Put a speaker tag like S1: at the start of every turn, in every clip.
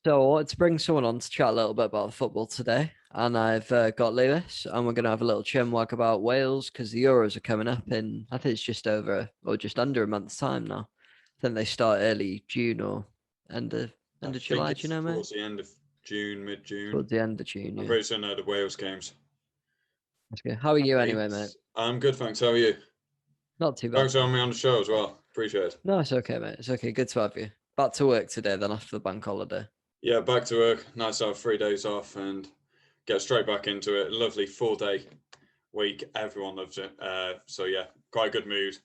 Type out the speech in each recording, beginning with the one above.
S1: So I wanted to bring someone on to chat a little bit about football today, and I've got Lewis, and we're going to have a little chinwag about Wales because the Euros are coming up in, I think it's just over or just under a month's time now. I think they start early June or end of
S2: I
S1: end of
S2: think
S1: July. Do you
S2: it's
S1: know, mate?
S2: towards the end of June, mid-June.
S1: Towards the end of June,
S2: I'm
S1: yeah.
S2: pretty certain they're the Wales games.
S1: That's good. How are
S2: I
S1: you
S2: think.
S1: anyway, mate?
S2: I'm good, thanks. How are you?
S1: Not too bad,
S2: Thanks for having
S1: thank
S2: me
S1: you.
S2: on the show as well. Appreciate it.
S1: No, it's okay, mate. It's okay. Good to have you. Back to work today, then after the bank holiday.
S2: Yeah, back to work. Nice to have 3 days off and get straight back into it. Lovely 4 day week. Everyone loves it. So yeah, quite a good mood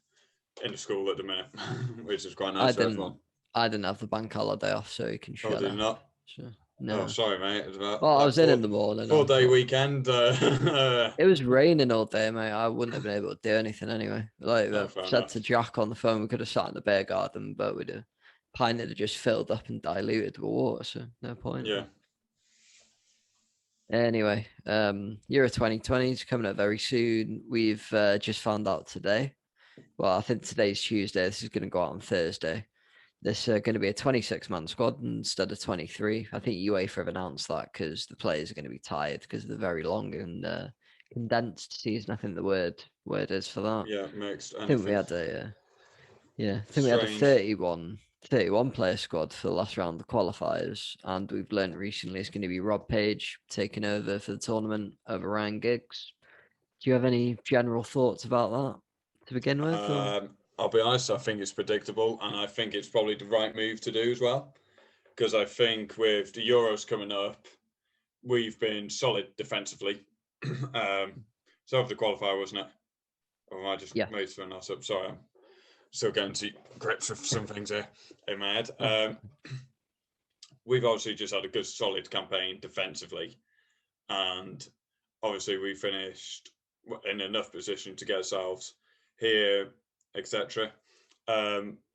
S2: in the school at the minute, which is quite
S1: I
S2: nice for
S1: didn't,
S2: everyone.
S1: I didn't have the bank holiday off, so you can
S2: Oh,
S1: shut
S2: did you
S1: up.
S2: not?
S1: So
S2: Oh,
S1: no.
S2: sorry, mate.
S1: Well, I
S2: That
S1: was in
S2: four
S1: the morning.
S2: four
S1: I
S2: day
S1: thought.
S2: weekend.
S1: It was raining all day, mate. I wouldn't have been able to do anything anyway. Like
S2: Oh,
S1: I
S2: fair
S1: said to
S2: enough.
S1: Jack on the phone, we could have sat in the beer garden, but we'd have pint had just filled up and diluted with water, so no point.
S2: Yeah.
S1: Anyway, Euro 2020 is coming up very soon. We've just found out today. Well, I think today's Tuesday. This is going to go out on Thursday. There's going to be a 26-man squad instead of 23. I think UEFA have announced that because the players are going to be tired because of the very long and condensed season. I think the word is for that.
S2: Yeah, mixed.
S1: I think we
S2: Anything
S1: had I think we had a
S2: strange.
S1: 31 player squad for the last round of the qualifiers, and we've learned recently it's going to be Rob Page taking over for the tournament over Ryan Giggs. Do you have any general thoughts about that to begin with, or?
S2: I'll be honest, I think it's predictable, and I think it's probably the right move to do as well. Because I think with the Euros coming up, we've been solid defensively. So over the qualifier, wasn't it? Or am I just
S1: Yeah.
S2: made something else up? Sorry, I'm still getting to grips with some things here in my head.
S1: Oh,
S2: We've obviously just had a good, solid campaign defensively, and obviously we finished in enough position to get ourselves here, etc.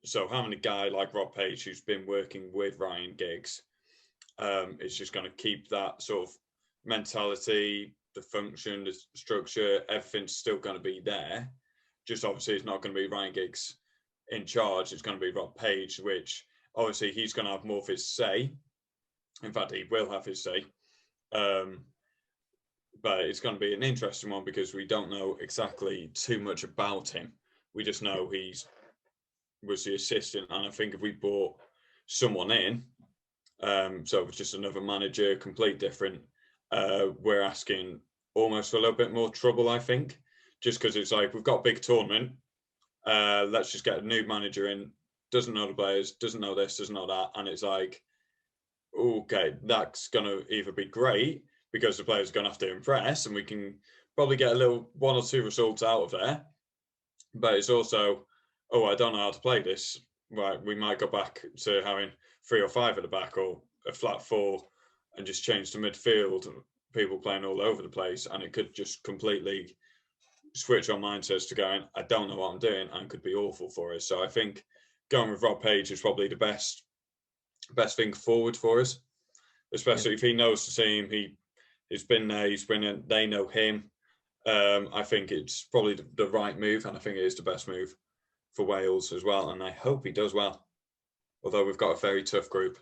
S2: So having a guy like Rob Page who's been working with Ryan Giggs is just going to keep that sort of mentality, the function, the structure, everything's still going to be there. Just obviously it's not going to be Ryan Giggs in charge. It's going to be Rob Page, which obviously he's going to have more of his say. In fact, he will have his say. Um, but it's going to be an interesting one because we don't know exactly too much about him. We just know he's was the assistant, and I think if we brought someone in, so it was just another manager, complete different, we're asking almost for a little bit more trouble. I think just because it's like we've got a big tournament, let's just get a new manager in, doesn't know the players, doesn't know this, doesn't know that, and it's like, okay, that's going to either be great because the players are going to have to impress and we can probably get a little one or two results out of there. But it's also, oh, I don't know how to play this. Right, we might go back to having three or five at the back or a flat four and just change to midfield, people playing all over the place. And it could just completely switch our mindsets to going, I don't know what I'm doing and could be awful for us. So I think going with Rob Page is probably the best thing forward for us,
S1: yeah.
S2: especially if he knows the team. He's been there. He's been in. They know him. I think it's probably the right move, and I think it is the best move for Wales as well. And I hope he does well. Although we've got a very tough group.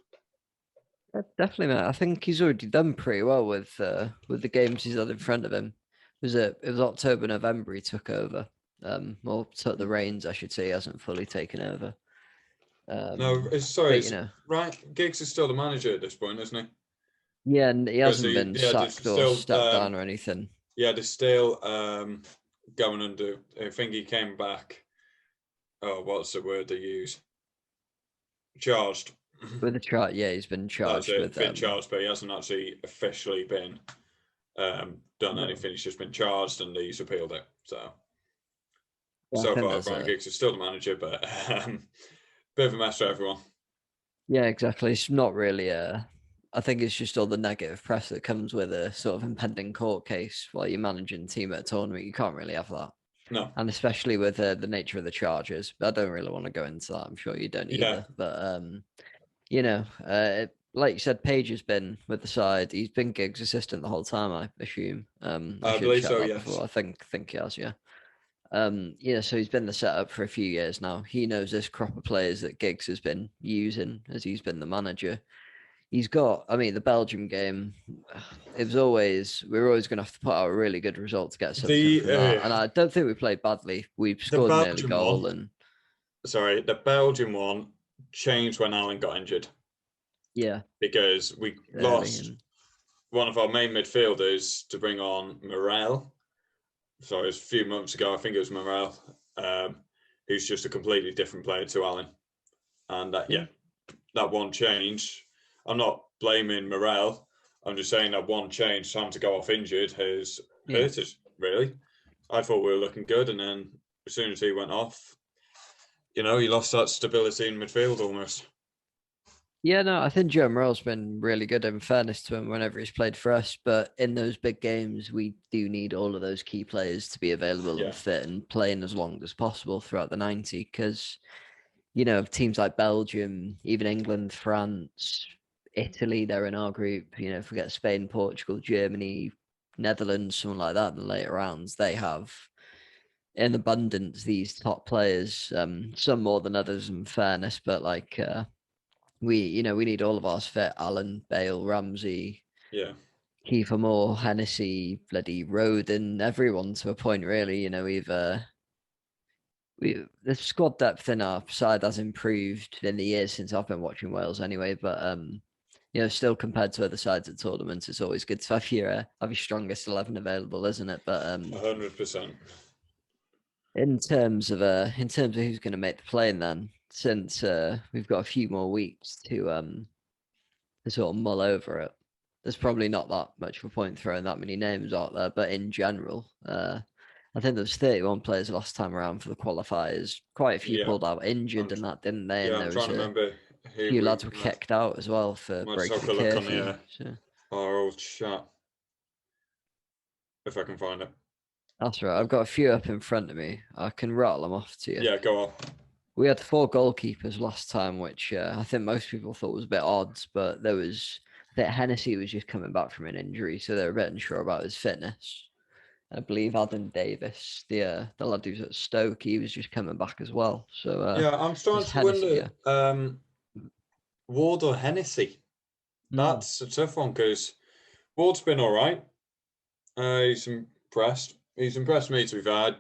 S1: Definitely, mate. I think he's already done pretty well with the games he's had in front of him. It was October, November he took over. Or took the reins, I should say. He hasn't fully taken over.
S2: No, sorry,
S1: But
S2: it's right. Giggs is still the manager at this point, isn't he?
S1: yeah, and he
S2: Because
S1: hasn't been
S2: yeah, there's
S1: sacked or
S2: still
S1: stepped down or anything
S2: yeah, there's still going under. I think he came back. Oh, what's the word they use? Charged.
S1: with the chart. Yeah, he's been
S2: That's
S1: charged
S2: it.
S1: with
S2: Been charged, but he hasn't actually officially been done
S1: no.
S2: anything. He's just been charged and he's appealed it. So
S1: I
S2: so
S1: think
S2: far,
S1: there's
S2: Brian
S1: a
S2: Giggs is still the manager, but bit of a mess for everyone.
S1: yeah, exactly. It's not really a. I think it's just all the negative press that comes with a sort of impending court case while you're managing a team at a tournament. You can't really have that.
S2: No,
S1: And especially with the nature of the charges. But I don't really want to go into that. I'm sure you don't
S2: yeah,
S1: either. But like you said, Page has been with the side. He's been Giggs' assistant the whole time, I assume. I
S2: I
S1: should have
S2: believe
S1: checked
S2: so.
S1: that before.
S2: Yes.
S1: I think he has, yeah. So he's been the setup for a few years now. He knows this crop of players that Giggs has been using as he's been the manager. he's got. I mean, the Belgium game. It was always we were always going to have to put out a really good result to get something from that, and I don't think we played badly. We
S2: The
S1: scored an early
S2: Belgian one,
S1: goal, and
S2: the Belgian one changed when Alan got injured
S1: yeah,
S2: because we
S1: early
S2: lost
S1: and
S2: one of our main midfielders to bring on Morel. So it was a few months ago, I think it was Morel, who's just a completely different player to Alan. And
S1: yeah,
S2: that one change, I'm not blaming Morel. I'm just saying that one change, time to go off injured, has
S1: yeah.
S2: hurt us, really. I thought we were looking good. And then as soon as he went off, you lost that stability in midfield almost.
S1: Yeah, no, I think Joe Morrell's been really good in fairness to him whenever he's played for us. But in those big games, we do need all of those key players to be available and
S2: Yeah.
S1: fit and playing as long as possible throughout the 90. Because, teams like Belgium, even England, France, Italy, they're in our group. Forget Spain, Portugal, Germany, Netherlands, someone like that in the later rounds. They have in abundance these top players, some more than others in fairness, but we need all of ours fit. Allen, Bale, Ramsey,
S2: Yeah.
S1: Kiefer Moore, Hennessy, bloody Roden, everyone to a point really. We the squad depth in our side has improved in the years since I've been watching Wales anyway. But still compared to other sides at tournaments, it's always good to have your strongest 11 available, isn't it? But
S2: 100%.
S1: in terms of who's going to make the plane, then since we've got a few more weeks to sort of mull over it. There's probably not that much of a point throwing that many names out there, but in general, I think there was 31 players last time around for the qualifiers. Quite a few
S2: Yeah.
S1: pulled out injured
S2: I'm,
S1: and that, didn't they? And
S2: I'm
S1: there
S2: trying
S1: was
S2: to
S1: a
S2: remember who
S1: few
S2: we
S1: lads were
S2: had.
S1: kicked out as well for
S2: Might just have
S1: breaking
S2: a
S1: the
S2: look on
S1: curfew. So
S2: our old chat if I can find it.
S1: that's right. I've got a few up in front of me. I can rattle them off to you.
S2: Yeah, go on.
S1: We had 4 goalkeepers last time, which I think most people thought was a bit odd, but I think Hennessy was just coming back from an injury, so they were a bit unsure about his fitness. I believe Adam Davis, the lad who's at Stoke, he was just coming back as well. So
S2: Yeah, I'm
S1: there's
S2: starting to
S1: Hennessy,
S2: wonder
S1: yeah.
S2: Ward or Hennessy.
S1: Mm,
S2: That's a tough one because Ward's been all right. He's impressed. He's impressed me, to be fair. A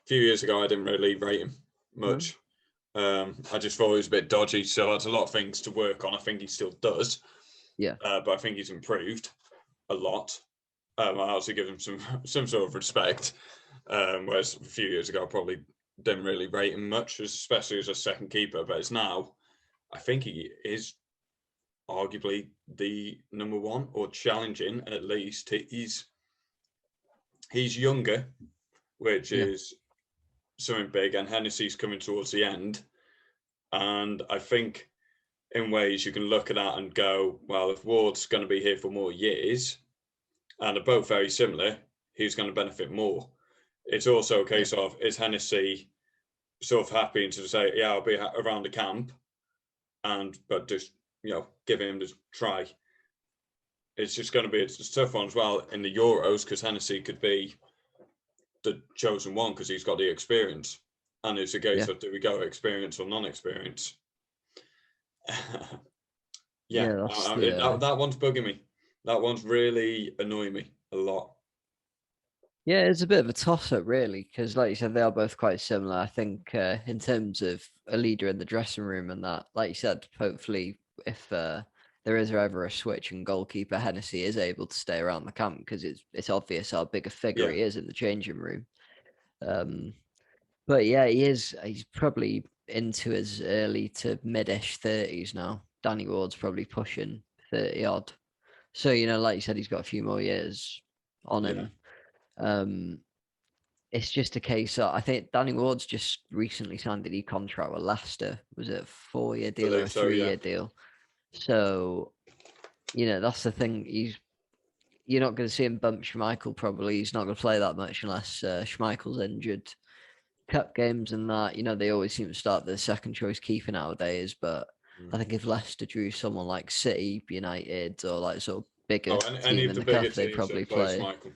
S2: few years ago, I didn't really rate him
S1: no?
S2: much. I just thought he was a bit dodgy. So that's a lot of things to work on. I think he still does,
S1: Yeah,
S2: but I think he's improved a lot. I also give him some sort of respect. Whereas a few years ago, I probably didn't really rate him much, especially as a second keeper. But as now, I think he is arguably the number one or challenging at least. He's younger, which
S1: yeah,
S2: is something big, and Hennessy's coming towards the end. And I think in ways you can look at that and go, well, if Ward's going to be here for more years and are both very similar, he's going to benefit more. It's also a
S1: yeah,
S2: case of, is Hennessy sort of happy to say, yeah, I'll be around the camp, but just give him the try. It's just going to be a tough one as well in the Euros because Hennessy could be the chosen one because he's got the experience, and it's a case
S1: yeah,
S2: of do we go experience or non-experience? Yeah,
S1: yeah. That's the
S2: that one's bugging me. That one's really annoying me a lot.
S1: yeah. It's a bit of a toss-up, really, because like you said, they are both quite similar. I think in terms of a leader in the dressing room and that, like you said, hopefully if there is ever a switch and goalkeeper Hennessy is able to stay around the camp because it's obvious how big a figure
S2: Yeah,
S1: he is in the changing room. Um, But yeah, he's probably into his early to mid-ish 30s now. Danny Ward's probably pushing 30 odd. So, like you said, he's got a few more years on
S2: yeah,
S1: him. Um, it's just a case of, I think Danny Ward's just recently signed a new contract with Leicester. Was it a 4-year deal or a
S2: believe so. Yeah,
S1: 3-year deal? So, that's the thing. You're not going to see him bump Schmeichel probably. He's not going to play that much unless Schmeichel's injured. Cup games and that, they always seem to start the second choice keeper nowadays. But
S2: mm.
S1: I think if Leicester drew someone like City, United, or like sort of bigger
S2: Oh, and any
S1: team
S2: of
S1: in
S2: the
S1: the
S2: bigger
S1: cup, they'd
S2: teams
S1: probably
S2: that plays
S1: play.
S2: Michael.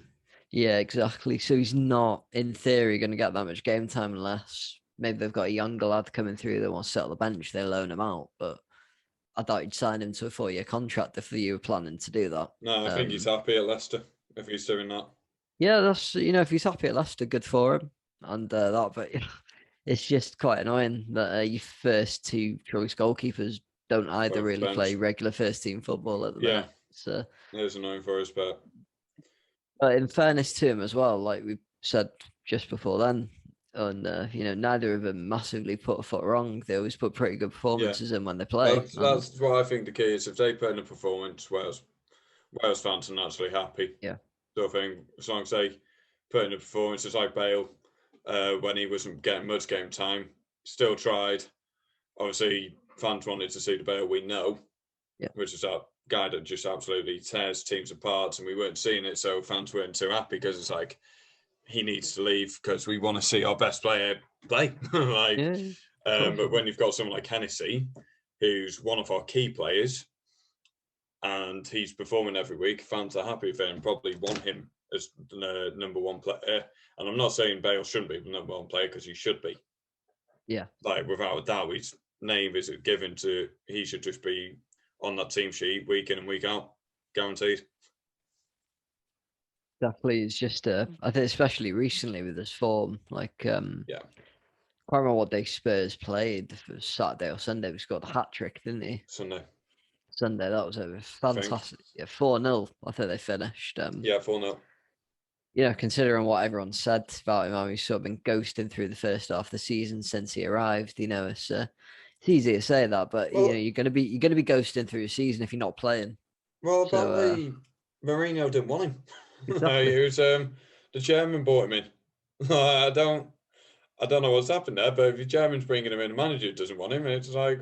S1: Yeah, exactly. So he's not, in theory, going to get that much game time unless maybe they've got a younger lad coming through that wants to sit on the bench. They loan him out, but I doubt he'd sign him to a 4-year contract if you were planning to do that.
S2: No, I think he's happy at Leicester if he's doing that.
S1: Yeah, that's if he's happy at Leicester, good for him. And that, but it's just quite annoying that your first two choice goalkeepers don't either
S2: Both
S1: really play
S2: bench.
S1: regular first team football at the
S2: Yeah,
S1: minute. So,
S2: it is annoying for us, but
S1: in fairness to him as well, like we said just before then, and neither of them massively put a foot wrong. They always put pretty good performances in when they play.
S2: That's what I think the key is. If they put in a performance, Wales fans are naturally happy.
S1: Yeah.
S2: So I think as long as they put in a performance, it's like Bale when he wasn't getting much game time, still tried. Obviously, fans wanted to see the Bale we know, which is that guy that just absolutely tears teams apart, and we weren't seeing it, so fans weren't too happy because it's like he needs to leave because we want to see our best player play. But when you've got someone like Hennessy, who's one of our key players, and he's performing every week, fans are happy with him and probably want him as the number one player. And I'm not saying Bale shouldn't be the number one player because he should be.
S1: Yeah.
S2: Like, without a doubt, his name is given to, he should just be on that team sheet week in and week out, guaranteed.
S1: Exactly. It's just, I think especially recently with his form, like,
S2: yeah.
S1: I can't remember what day Spurs played. For Saturday or Sunday, we scored a hat trick, didn't he?
S2: Sunday,
S1: that was a fantastic. Yeah, 4-0. I think they finished.
S2: Yeah, 4-0.
S1: Considering what everyone said about him, how he's sort of been ghosting through the first half of the season since he arrived. It's easy to say that, but you're gonna be ghosting through the season if you're not playing.
S2: Well, apparently Mourinho didn't want him.
S1: Exactly.
S2: It was the chairman brought him in. I don't know what's happened there, but if your chairman's bringing him in, the manager doesn't want him, it's like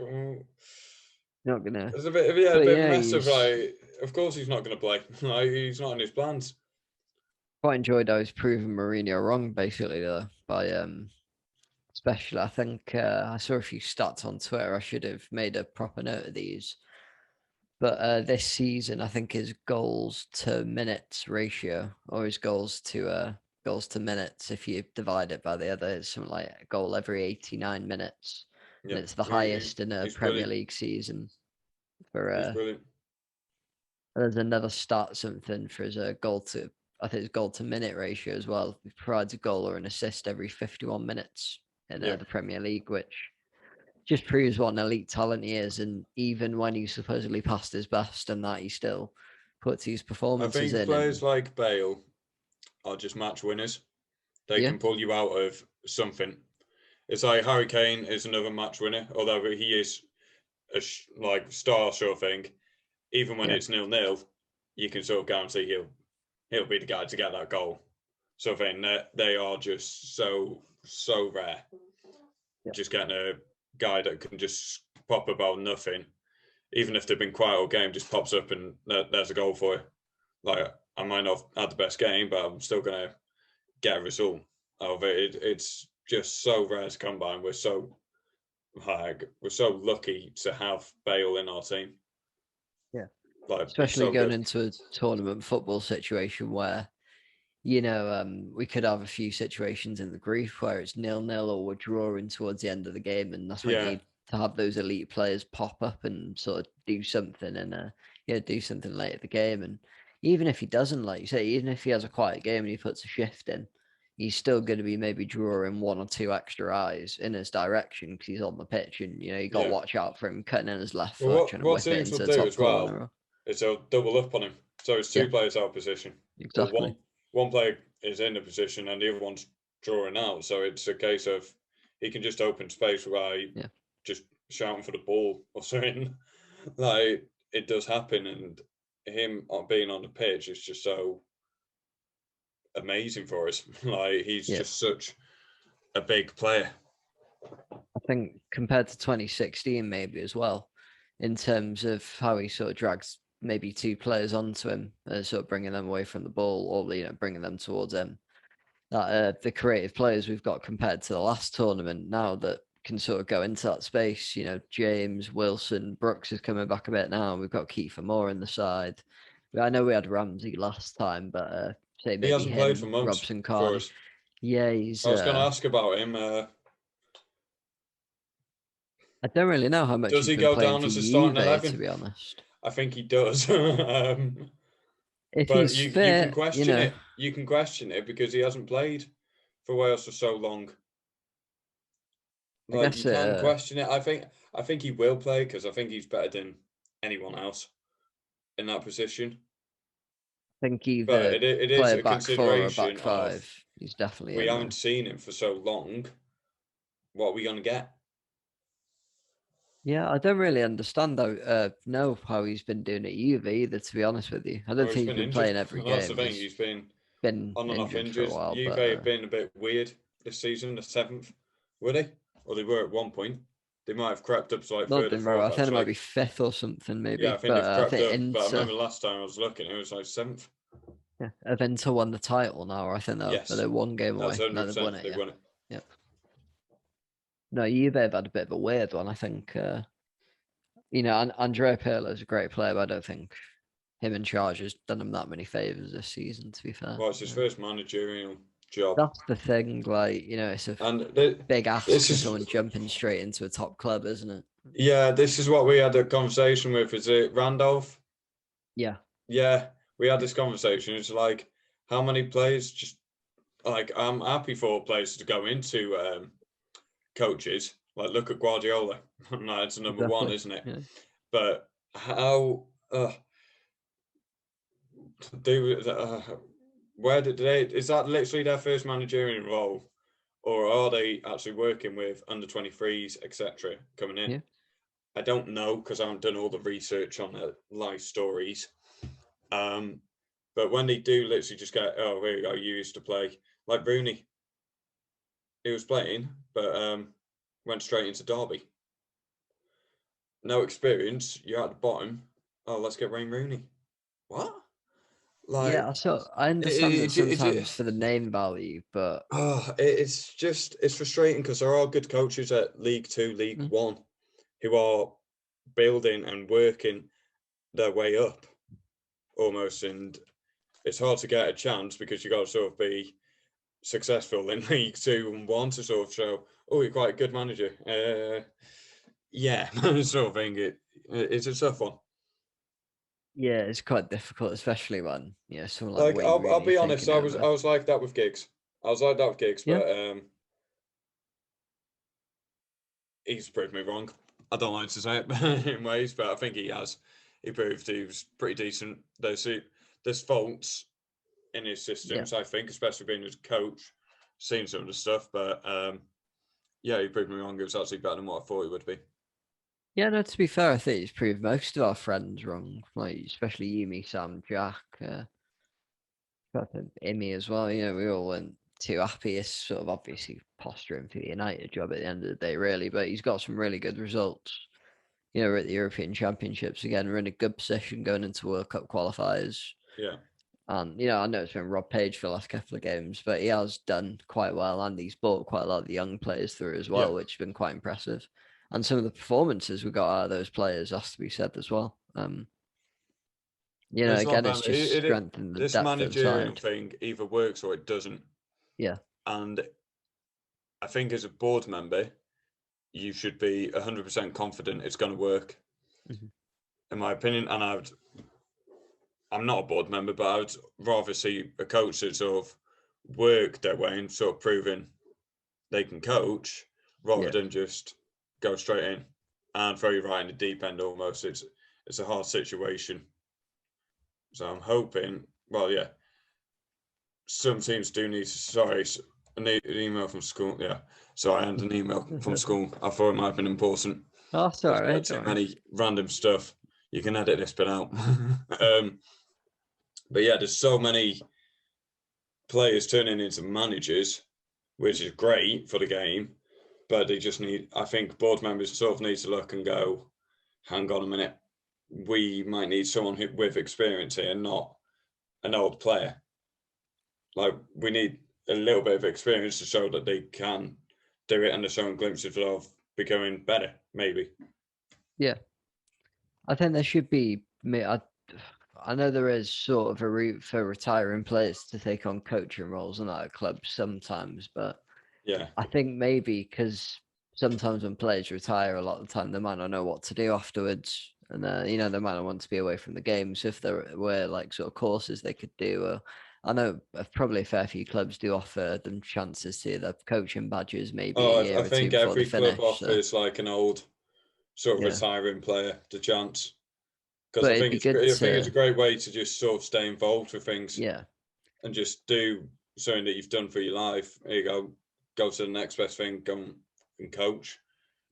S1: not gonna.
S2: There's a bit of mess of like. Of course, he's not going to play. Like, he's not in his plans.
S1: Quite enjoyed how he's proven Mourinho wrong, basically, though. By especially, I think I saw a few stats on Twitter. I should have made a proper note of these. But this season, I think his goals to minutes ratio, or his goals to minutes, if you divide it by the other, it's something like a goal every 89 minutes. Yep. And it's the highest in a Premier League season.
S2: He's brilliant.
S1: There's another stat, something for his goal to, I think his goal to minute ratio as well. He provides a goal or an assist every 51 minutes in the Premier League, which just proves what an elite talent he is. And even when he's supposedly past his best and that, he still puts his performances in.
S2: I think players like Bale are just match winners. They can pull you out of something. It's like Harry Kane is another match winner, although he is a star sort of thing. Even when it's 0-0, you can sort of guarantee he'll be the guy to get that goal. So then they are just so rare. Just getting a guy that can just pop about nothing, even if they've been quiet all game, just pops up and there's a goal for you. Like, I might not have had the best game, but I'm still going to get a result out of it. It's just so rare to come by, and we're so lucky to have Bale in our team.
S1: Yeah, especially going into a tournament football situation where we could have a few situations in the group where it's 0-0 or we're drawing towards the end of the game, and that's why you need to have those elite players pop up and sort of do something and do something late at the game. And even if he doesn't, like you say, even if he has a quiet game and he puts a shift in, he's still going to be maybe drawing one or two extra eyes in his direction because he's on the pitch, and you got to watch out for him cutting in his left foot, trying to whip it into the top corner.
S2: Is they'll double up on him, so it's two players out of position.
S1: Exactly.
S2: One player is in the position and the other one's drawing out, so it's a case of he can just open space by just shouting for the ball or something. Like, it does happen, and him being on the pitch is just so amazing for us. Like, he's just such a big player.
S1: I think compared to 2016 maybe as well, in terms of how he sort of drags maybe two players onto him, sort of bringing them away from the ball or bringing them towards him. That the creative players we've got compared to the last tournament now that can sort of go into that space. James, Wilson, Brooks is coming back a bit now. We've got Kiefer Moore in the side. I know we had Ramsey last time, but say maybe
S2: he hasn't played for months.
S1: Robson Carney. Yeah, he's.
S2: I was going to ask about him.
S1: I don't really know how much
S2: Does
S1: he's
S2: he
S1: been
S2: go
S1: playing
S2: down
S1: for
S2: as a starting
S1: Juve, to
S2: 11?
S1: be honest.
S2: I think he does.
S1: If
S2: But
S1: he's
S2: you can
S1: fit, you
S2: question
S1: know,
S2: it. You can question it because he hasn't played for Wales for so long.
S1: I
S2: Like you
S1: guess
S2: can question it. I think he will play because I think he's better than anyone else in that position.
S1: I think
S2: But
S1: either
S2: it is
S1: play a
S2: a
S1: back four or a back
S2: consideration
S1: five.
S2: of
S1: He's definitely
S2: we
S1: in
S2: haven't
S1: there.
S2: seen him for so long. What are we gonna get?
S1: Yeah, I don't really understand though. Know how he's been doing at Juve either. To be honest with you, I
S2: Well,
S1: don't
S2: he's
S1: think he's
S2: been
S1: been
S2: injured.
S1: playing every
S2: That's the
S1: game.
S2: thing.
S1: He's
S2: He's been
S1: been
S2: on and off
S1: injured for a
S2: injured.
S1: while,
S2: Juve
S1: but
S2: have been a bit weird this season. The seventh, were they? Or they were at one point. They might have crept up to like
S1: not
S2: third or
S1: doing very well.
S2: fourth
S1: I think it might
S2: actually.
S1: be fifth or something,
S2: Yeah, I
S1: maybe.
S2: think
S1: But
S2: they've
S1: I
S2: crept
S1: think
S2: up. But I
S1: Inter,
S2: remember last time I was looking, it was like seventh.
S1: yeah, have Inter won the title now. I think
S2: Yes,
S1: they're one game
S2: that's
S1: away. No, they've won
S2: 100%.
S1: it.
S2: They've
S1: Yeah,
S2: won it.
S1: yeah. No, Juve have had a bit of a weird one. I think Andrea Pirlo is a great player, but I don't think him in charge has done him that many favors this season. To be fair,
S2: Well, it's his first managerial job,
S1: that's the thing. Like it's a
S2: and
S1: big ask
S2: this
S1: for
S2: is
S1: someone jumping straight into a top club, isn't it?
S2: yeah, this is what we had a conversation with. Is it Randolph?
S1: Yeah,
S2: Yeah, we had
S1: yeah,
S2: this conversation. It's like how many players just like I'm happy for players to go into coaches. Like look at Guardiola. That's number one,
S1: exactly.
S2: isn't it?
S1: Yeah,
S2: But how do where did they? Is that literally their first managerial role, or are they actually working with under 23s, etc. coming in?
S1: yeah,
S2: I don't know because I haven't done all the research on the life stories. Um, but when they do literally just go, oh, here you go, you used to play like Rooney. He was playing, but went straight into Derby. No experience. You're at the bottom. Oh, let's get Wayne Rooney. What? Like,
S1: yeah. So I understand that
S2: it
S1: sometimes for the name value, but
S2: oh, it's just it's frustrating because there are good coaches at League Two, League
S1: mm,
S2: One, who are building and working their way up almost, and it's hard to get a chance because you got to sort of be successful in League Two and One to sort of show, oh, you're quite a good manager. Yeah, sort of thing. It's a tough one.
S1: yeah, it's quite difficult, especially when someone like
S2: Like
S1: Wayne
S2: I'll
S1: Rooney
S2: be honest,
S1: taking
S2: I was
S1: over.
S2: I was like that with gigs. I was like that with gigs,
S1: Yeah,
S2: but he's proved me wrong. I don't like to say it in ways, but I think he has. He proved he was pretty decent. There's faults in his
S1: yeah.
S2: systems, I think, especially being his coach, seeing some of the stuff. But yeah, he proved me wrong. It was actually better than what I thought he would be.
S1: Yeah, no, to be fair, I think he's proved most of our friends wrong. Like, especially you, me, Sam, Jack, fucking Imi as well. We all weren't too happy. It's sort of obviously posturing for the United job at the end of the day, really. But he's got some really good results. We're at the European Championships again. We're in a good position going into World Cup qualifiers.
S2: Yeah,
S1: And, I know it's been Rob Page for the last couple of games, but he has done quite well. And he's brought quite a lot of the young players through as
S2: yeah.
S1: well, which has been quite impressive. And some of the performances we got out of those players has to be said as well.
S2: It's like
S1: Again,
S2: that.
S1: it's just strengthened the
S2: This
S1: depth of the
S2: managerial
S1: side.
S2: thing either works or it doesn't.
S1: Yeah.
S2: And I think as a board member, you should be 100% confident it's going to work,
S1: Mhm.
S2: in my opinion. And I'm not a board member, but I would rather see a coach that sort of work their way and sort of proving they can coach rather
S1: Yeah.
S2: than just go straight in and throw you right in the deep end almost. It's a hard situation. So I'm hoping, well, yeah, some teams do need. Sorry, I need an email from school. Yeah, so I had an email from school. I thought it might have been important.
S1: Oh, it's all right.
S2: Too
S1: Don't worry.
S2: many random stuff. You can edit this bit out. But yeah, there's so many players turning into managers, which is great for the game. But they just need. I think board members sort of need to look and go, hang on a minute. We might need someone with experience here, not an old player. Like we need a little bit of experience to show that they can do it, and they're showing glimpses of becoming better. Maybe.
S1: Yeah. I think there should be. I know there is sort of a route for retiring players to take on coaching roles and that at clubs sometimes, but
S2: Yeah.
S1: I think maybe because sometimes when players retire, a lot of the time they might not know what to do afterwards, and they might not want to be away from the game. So if there were like sort of courses they could do, I know probably a fair few clubs do offer them chances to the coaching badges, maybe a
S2: Oh, I
S1: year or two
S2: think
S1: before they
S2: every club
S1: finish. So
S2: offers like an old sort of
S1: yeah,
S2: retiring player the chance, because
S1: but
S2: I
S1: it'd
S2: think
S1: be good
S2: it's a
S1: to
S2: great way to just sort of stay involved with things
S1: yeah,
S2: and just do something that you've done for your life. There you go to the next best thing, go and coach.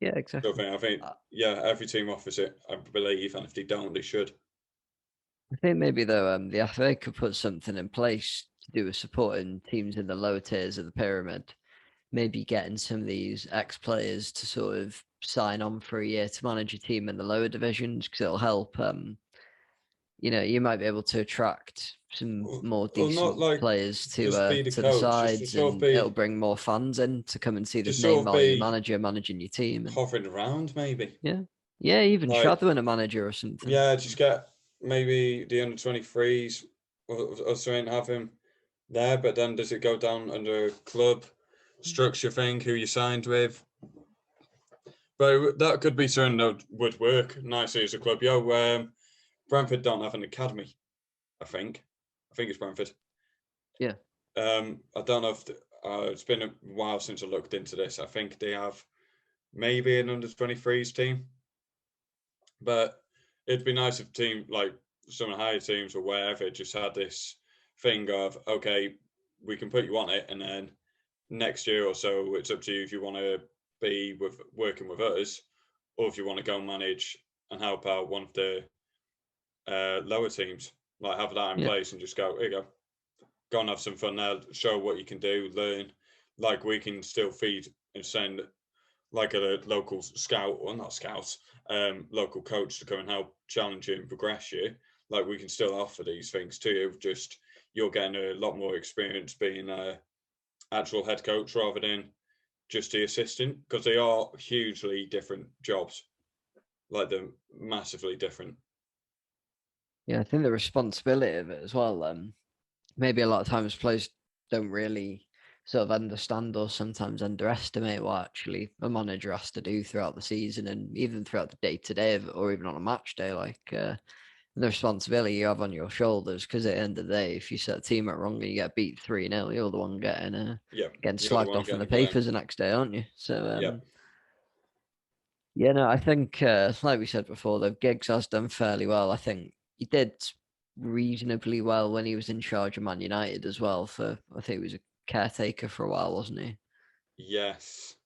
S1: yeah,
S2: Sort of
S1: exactly.
S2: thing. I think yeah, every team offers it, I believe, and if they don't, they should.
S1: I think maybe though, the FA could put something in place to do with supporting teams in the lower tiers of the pyramid. Maybe getting some of these ex-players to sort of sign on for a year to manage a team in the lower divisions because it'll help. You might be able to attract some more
S2: Or not
S1: decent
S2: like
S1: players
S2: just be the
S1: to the
S2: coach, just to
S1: sides,
S2: sort of
S1: and it'll
S2: be
S1: bring more fans in to come and see this
S2: just
S1: name
S2: sort of
S1: value
S2: be
S1: manager managing your team, and
S2: hovering around maybe.
S1: yeah, yeah, even
S2: Like
S1: shadowing a manager or something.
S2: yeah, just get maybe the under 23s or something, have him there, but then does it go down under a club structure thing, who you signed with? But that could be something that would work nicely as a club. Brentford don't have an academy, I think. I think it's Brentford.
S1: Yeah,
S2: I don't know if it's been a while since I looked into this. I think they have maybe an under 23s team, but it'd be nice if team like some of the higher teams or wherever just had this thing of okay, we can put you on it, and then next year or so, it's up to you if you want to be with working with us, or if you want to go manage and help out one of the lower teams. Like have that in
S1: yeah,
S2: place and just go, here you go and have some fun there, show what you can do, learn. Like we can still feed and send like a local scout or not scouts, local coach to come and help challenge you and progress you. Like we can still offer these things to you. Just you're getting a lot more experience being a actual head coach rather than just the assistant, because they are hugely different jobs. Like they're massively different.
S1: yeah. I think the responsibility of it as well. Maybe a lot of times players don't really sort of understand or sometimes underestimate what actually a manager has to do throughout the season and even throughout the day to day or even on a match day. Like the responsibility you have on your shoulders, because at the end of the day, if you set a team up wrong and you get beat 3-0, you're the one
S2: Yeah,
S1: getting
S2: you're the
S1: slagged
S2: one
S1: off in
S2: getting
S1: the
S2: the blame.
S1: papers the next day, aren't you? So
S2: Yeah,
S1: yeah, no, I think like we said before, the Giggs has done fairly well. I think he did reasonably well when he was in charge of Man United as well. For I think he was a caretaker for a while, wasn't he?
S2: yes,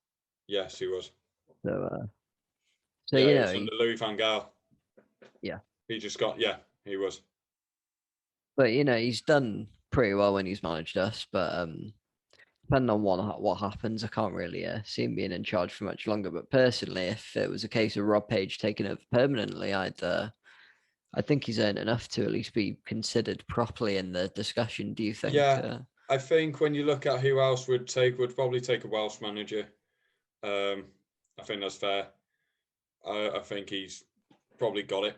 S2: yes, he was.
S1: So so
S2: Yeah, it was under Louis van Gaal.
S1: yeah,
S2: He just got yeah, he was.
S1: but he's done pretty well when he's managed us. But depending on what happens, I can't really see him being in charge for much longer. But personally, if it was a case of Rob Page taking over permanently, I think he's earned enough to at least be considered properly in the discussion. Do you think?
S2: Yeah, I think when you look at who else would probably take a Welsh manager. Um, I think that's fair. I think he's probably got it.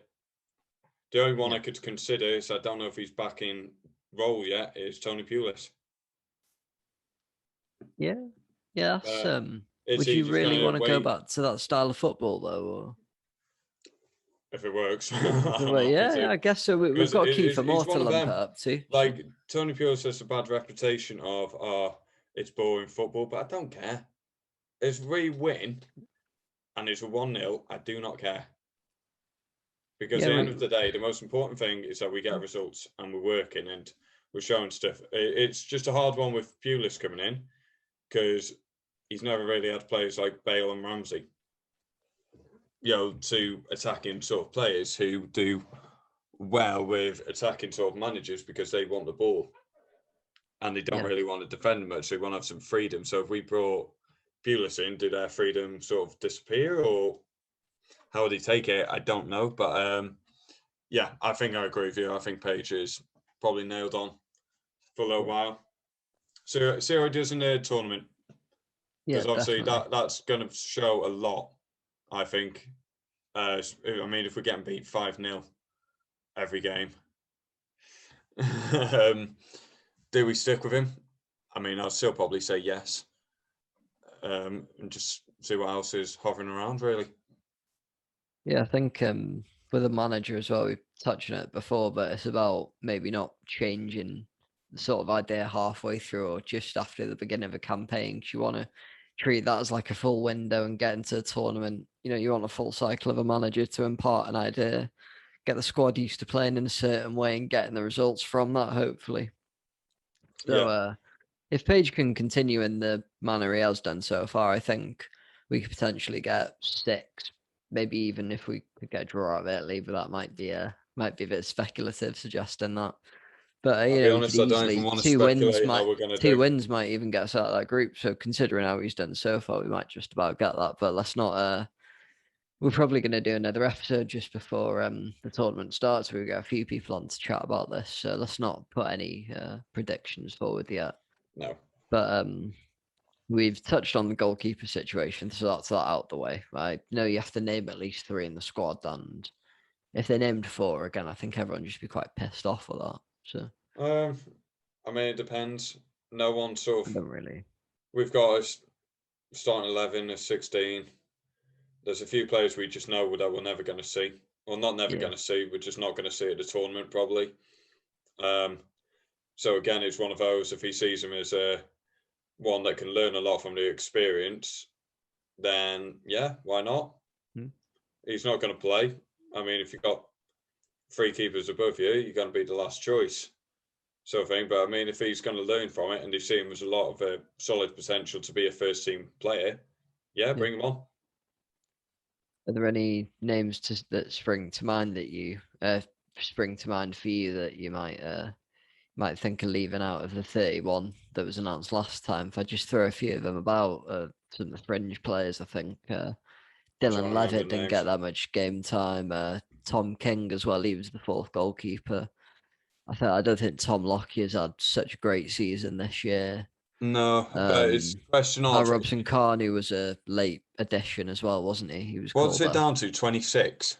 S2: The only one
S1: Yeah,
S2: I could consider is I don't know if he's back in role yet. Is Tony Pulis.
S1: yeah, yeah. That's
S2: Uh, is
S1: Would
S2: he
S1: you
S2: just
S1: really
S2: going
S1: want
S2: to
S1: to go
S2: wait
S1: back to that style of football though? Or
S2: if it works? I'm
S1: but
S2: happy
S1: yeah, yeah,
S2: to
S1: I guess so. We've
S2: because
S1: got Kiefer
S2: he's
S1: Moore to
S2: one of
S1: lump it
S2: them.
S1: up to.
S2: Like Tony Pulis has a bad reputation of it's boring football, but I don't care. If we win and it's a 1-0, I do not care. Because
S1: Yeah,
S2: at the end of the day, the most important thing is that we get results and we're working and we're showing stuff. It's just a hard one with Pulis coming in because he's never really had players like Bale and Ramsey, to attacking sort of players who do well with attacking sort of managers because they want the ball and they don't
S1: yeah,
S2: really want to defend much. They want to have some freedom. So if we brought Pulis in, did their freedom sort of disappear or how would he take it? I don't know. But yeah, I think I agree with you. I think Page is probably nailed on for a little
S1: yeah,
S2: while. So see how he does in the tournament,
S1: yeah,
S2: because obviously
S1: definitely.
S2: that's going to show a lot. I think. I mean, if we're getting beat 5-0 every game, do we stick with him? I mean, I'll still probably say yes. And just see what else is hovering around, really.
S1: Yeah, I think with a manager as well, we've touched on it before, but it's about maybe not changing the sort of idea halfway through or just after the beginning of a campaign. 'Cause you want to treat that as like a full window and get into a tournament. You know, you want a full cycle of a manager to impart an idea, get the squad used to playing in a certain way and getting the results from that, hopefully. So,
S2: Yeah.
S1: if Page can continue in the manner he has done so far, I think we could potentially get 6. Maybe even if we could get a draw out of Italy, but that might be a bit speculative suggesting that. But
S2: I'll
S1: you
S2: be
S1: know, we could
S2: honest, I don't even
S1: easily
S2: want to speculate how we're going to
S1: two
S2: do.
S1: wins might even get us out of that group. So considering how he's done so far, we might just about get that. But let's not. We're probably going to do another episode just before the tournament starts. We've got a few people on to chat about this, so let's not put any predictions forward yet.
S2: No.
S1: But we've touched on the goalkeeper situation, so that's that out the way. I know you have to name at least 3 in the squad, and if they named 4 again, I think everyone would just be quite pissed off with that. So
S2: I mean, it depends. No one sort
S1: I
S2: of.
S1: don't really.
S2: We've got a starting 11, a 16. There's a few players we just know that we're never going to see. Well, not never
S1: Yeah.
S2: going to see. We're just not going to see at the tournament probably. So again, it's one of those. If he sees him as one that can learn a lot from the experience, then yeah, why not? He's not going to play. I mean, if you've got 3 keepers above you, you're going to be the last choice. Sort of thing. But I mean, if he's going to learn from it and they see him as a lot of solid potential to be a first team player, yeah, bring him on.
S1: Are there any names that spring to mind that you spring to mind for you that you might think of leaving out of the 31 that was announced last time? If I just throw a few of them about, some of the fringe players, I think Dylan Levitt didn't get that much game time. Tom King as well. He was the 4th goalkeeper. I don't think Tom Lockyer's had such a great season this year.
S2: No, but it's a question of
S1: Robson Carney was a late addition as well, wasn't he? He was
S2: what's
S1: called
S2: it down to? 26.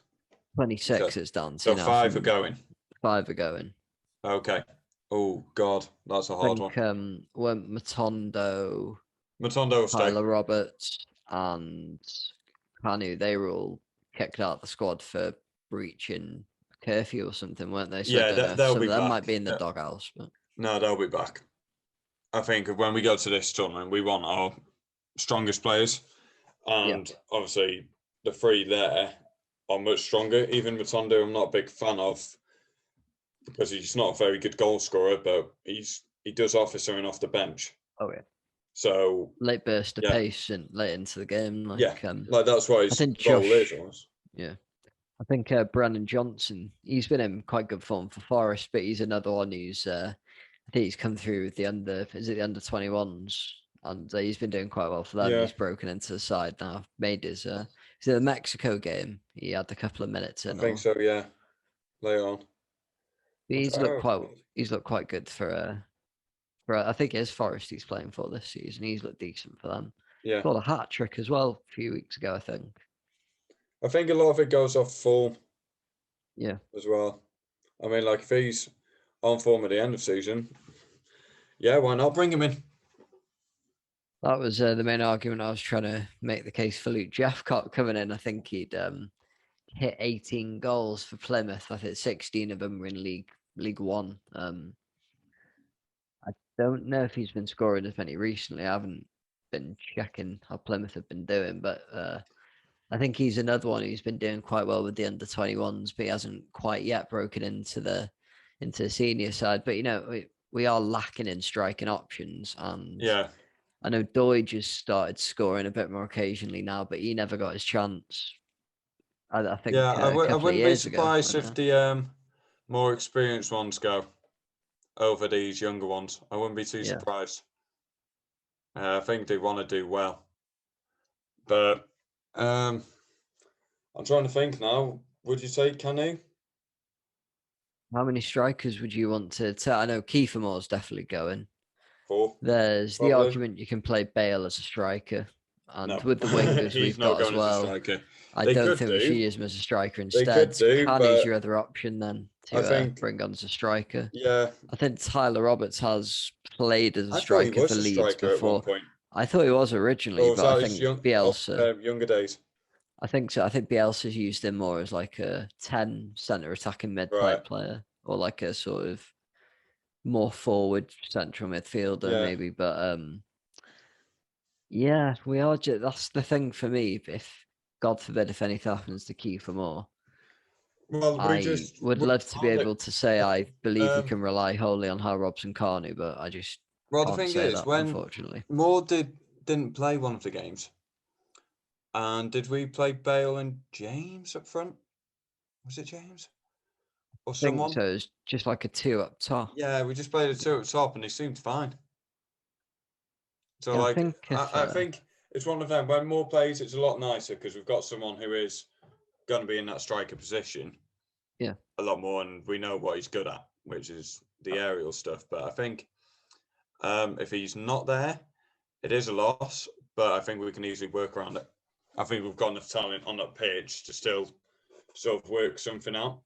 S1: 26 it's down to
S2: So
S1: now.
S2: 5 are going.
S1: 5 are going.
S2: Okay. Oh God, that's a hard
S1: one. Went Matondo
S2: will stay.
S1: Tyler Roberts and Kanu, they were all kicked out of the squad for breaching curfew or something, weren't they? So
S2: yeah,
S1: I don't know if
S2: they'll
S1: some
S2: be
S1: of them
S2: back.
S1: might be in the doghouse. But
S2: no, they'll be back. I think when we go to this tournament, we want our strongest players, and obviously the 3 there are much stronger. Even Matondo, I'm not a big fan of because he's not a very good goal scorer, but he does offer something off the bench.
S1: Oh yeah.
S2: So
S1: late burst of pace and late into the game. Like
S2: that's what his role is. Almost.
S1: Yeah. I think Brandon Johnson, he's been in quite good form for Forest, but he's another one who's I think he's come through with the under 21s, and he's been doing quite well for them. Yeah. He's broken into the side now. Made his the Mexico game. He had a couple of minutes in.
S2: I think so. Yeah, later on.
S1: He's looked quite good for I think it is Forest he's playing for this season. He's looked decent for them.
S2: Yeah,
S1: got a hat trick as well a few weeks ago, I think.
S2: I think a lot of it goes off form.
S1: Yeah.
S2: As well. I mean, like if he's on form at the end of season, yeah, why not bring him in?
S1: That was the main argument I was trying to make the case for Luke Jeffcott coming in. I think he'd hit 18 goals for Plymouth. I think 16 of them were in League One. I don't know if he's been scoring as many recently. I haven't been checking how Plymouth have been doing, but I think he's another one who's been doing quite well with the under 21s, but he hasn't quite yet broken into the senior side. But you know, we are lacking in striking options, and
S2: yeah,
S1: I know Doy just started scoring a bit more occasionally now, but he never got his chance. I think.
S2: Yeah, I wouldn't be surprised
S1: ago,
S2: if the more experienced ones go over these younger ones. I wouldn't be too surprised. I think they want to do well, but I'm trying to think now. Would you say Canu?
S1: How many strikers would you want to tell? I know Kiefer Moore's definitely going.
S2: 4.
S1: There's probably the argument you can play Bale as a striker, and with the wingers we've got as well. I don't think we should use him as a striker instead. Canu's your other option then to bring on as a striker.
S2: Yeah,
S1: I think Tyler Roberts has played as a striker for Leeds before. I thought he was originally,
S2: Or was
S1: but I
S2: that his
S1: think Bielsa.
S2: younger days?
S1: I think so. I think Bielsa's used him more as like a 10 centre attacking mid
S2: Right.
S1: type player, or like a sort of more forward central midfielder
S2: Yeah.
S1: maybe. But yeah, we are. That's the thing for me. If God forbid, if anything happens to Kiefer Moore,
S2: Well,
S1: I would love to be
S2: found it.
S1: able to say
S2: I
S1: I
S2: think,
S1: believe we can rely wholly on how Robson Carney, but I just
S2: well, the
S1: can't
S2: thing
S1: say
S2: is,
S1: that,
S2: when
S1: unfortunately.
S2: Moore didn't play one of the games, and did we play Bale and James up front? Was it James or
S1: I think
S2: someone?
S1: so. It's just like a two up top.
S2: Yeah, we just played a two at top, and he seemed fine. So,
S1: Yeah, I
S2: like,
S1: think if
S2: I think it's one of them. When Moore plays, it's a lot nicer because we've got someone who is going to be in that striker position
S1: yeah,
S2: a lot more, and we know what he's good at, which is the aerial stuff. But I think if he's not there, it is a loss, but I think we can easily work around it. I think we've got enough talent on that pitch to still sort of work something out.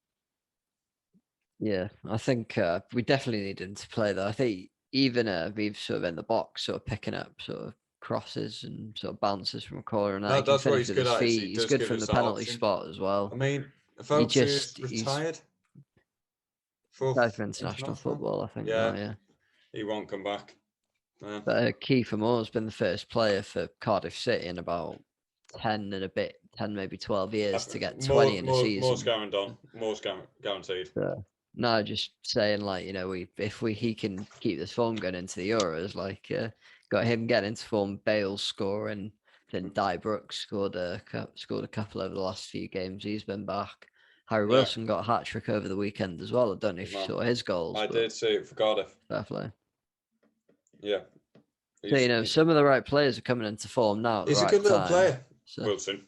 S1: yeah, I think we definitely need him to play though. I think even we've sort of in the box, sort of picking up sort of crosses and sort of bounces from a corner, and that he can
S2: That's what
S1: finish
S2: he's
S1: with
S2: good
S1: his
S2: at. Is he
S1: feet. He's
S2: does
S1: good
S2: give
S1: from
S2: us
S1: the
S2: that
S1: penalty
S2: option.
S1: spot as
S2: I
S1: well.
S2: mean,
S1: He
S2: folks who's
S1: just he's
S2: retired
S1: retired
S2: fourth
S1: from international
S2: international.
S1: football, I think now,
S2: Yeah,
S1: yeah.
S2: he won't come back. Yeah.
S1: But Kiefer Moore's been the first player for Cardiff City in about 10 and a bit, 10 maybe 12 years to get 20 in a
S2: More's
S1: season.
S2: guaranteed. More's guaranteed.
S1: So, no, just saying like, he can keep this form going into the Euros, like got him getting into form, Bale scoring, then Di Brooks scored a couple over the last few games. He's been back. Harry
S2: Yeah,
S1: Wilson got a hat trick over the weekend as well. I don't know
S2: good
S1: if you
S2: man.
S1: saw his goals,
S2: I
S1: but
S2: did see it for Cardiff.
S1: fair play.
S2: Yeah,
S1: So,
S2: he's
S1: some of the right players are coming into form now at the
S2: he's a good
S1: right
S2: little
S1: time.
S2: player,
S1: So
S2: Wilson.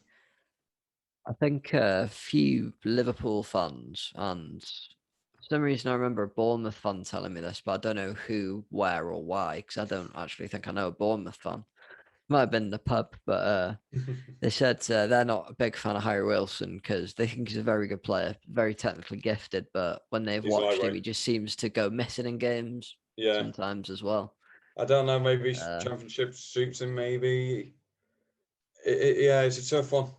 S1: I think a few Liverpool fans, and for some reason I remember a Bournemouth fan telling me this, but I don't know who, where, or why, because I don't actually think I know a Bournemouth fan. Might have been the pub, but they said they're not a big fan of Harry Wilson because they think he's a very good player, very technically gifted, but when they've
S2: He's
S1: watched him,
S2: lightweight.
S1: he just seems to go missing in games
S2: Yeah,
S1: sometimes as well.
S2: I don't know. Maybe
S1: Uh,
S2: championship suits him. Maybe. Yeah, it's a tough one.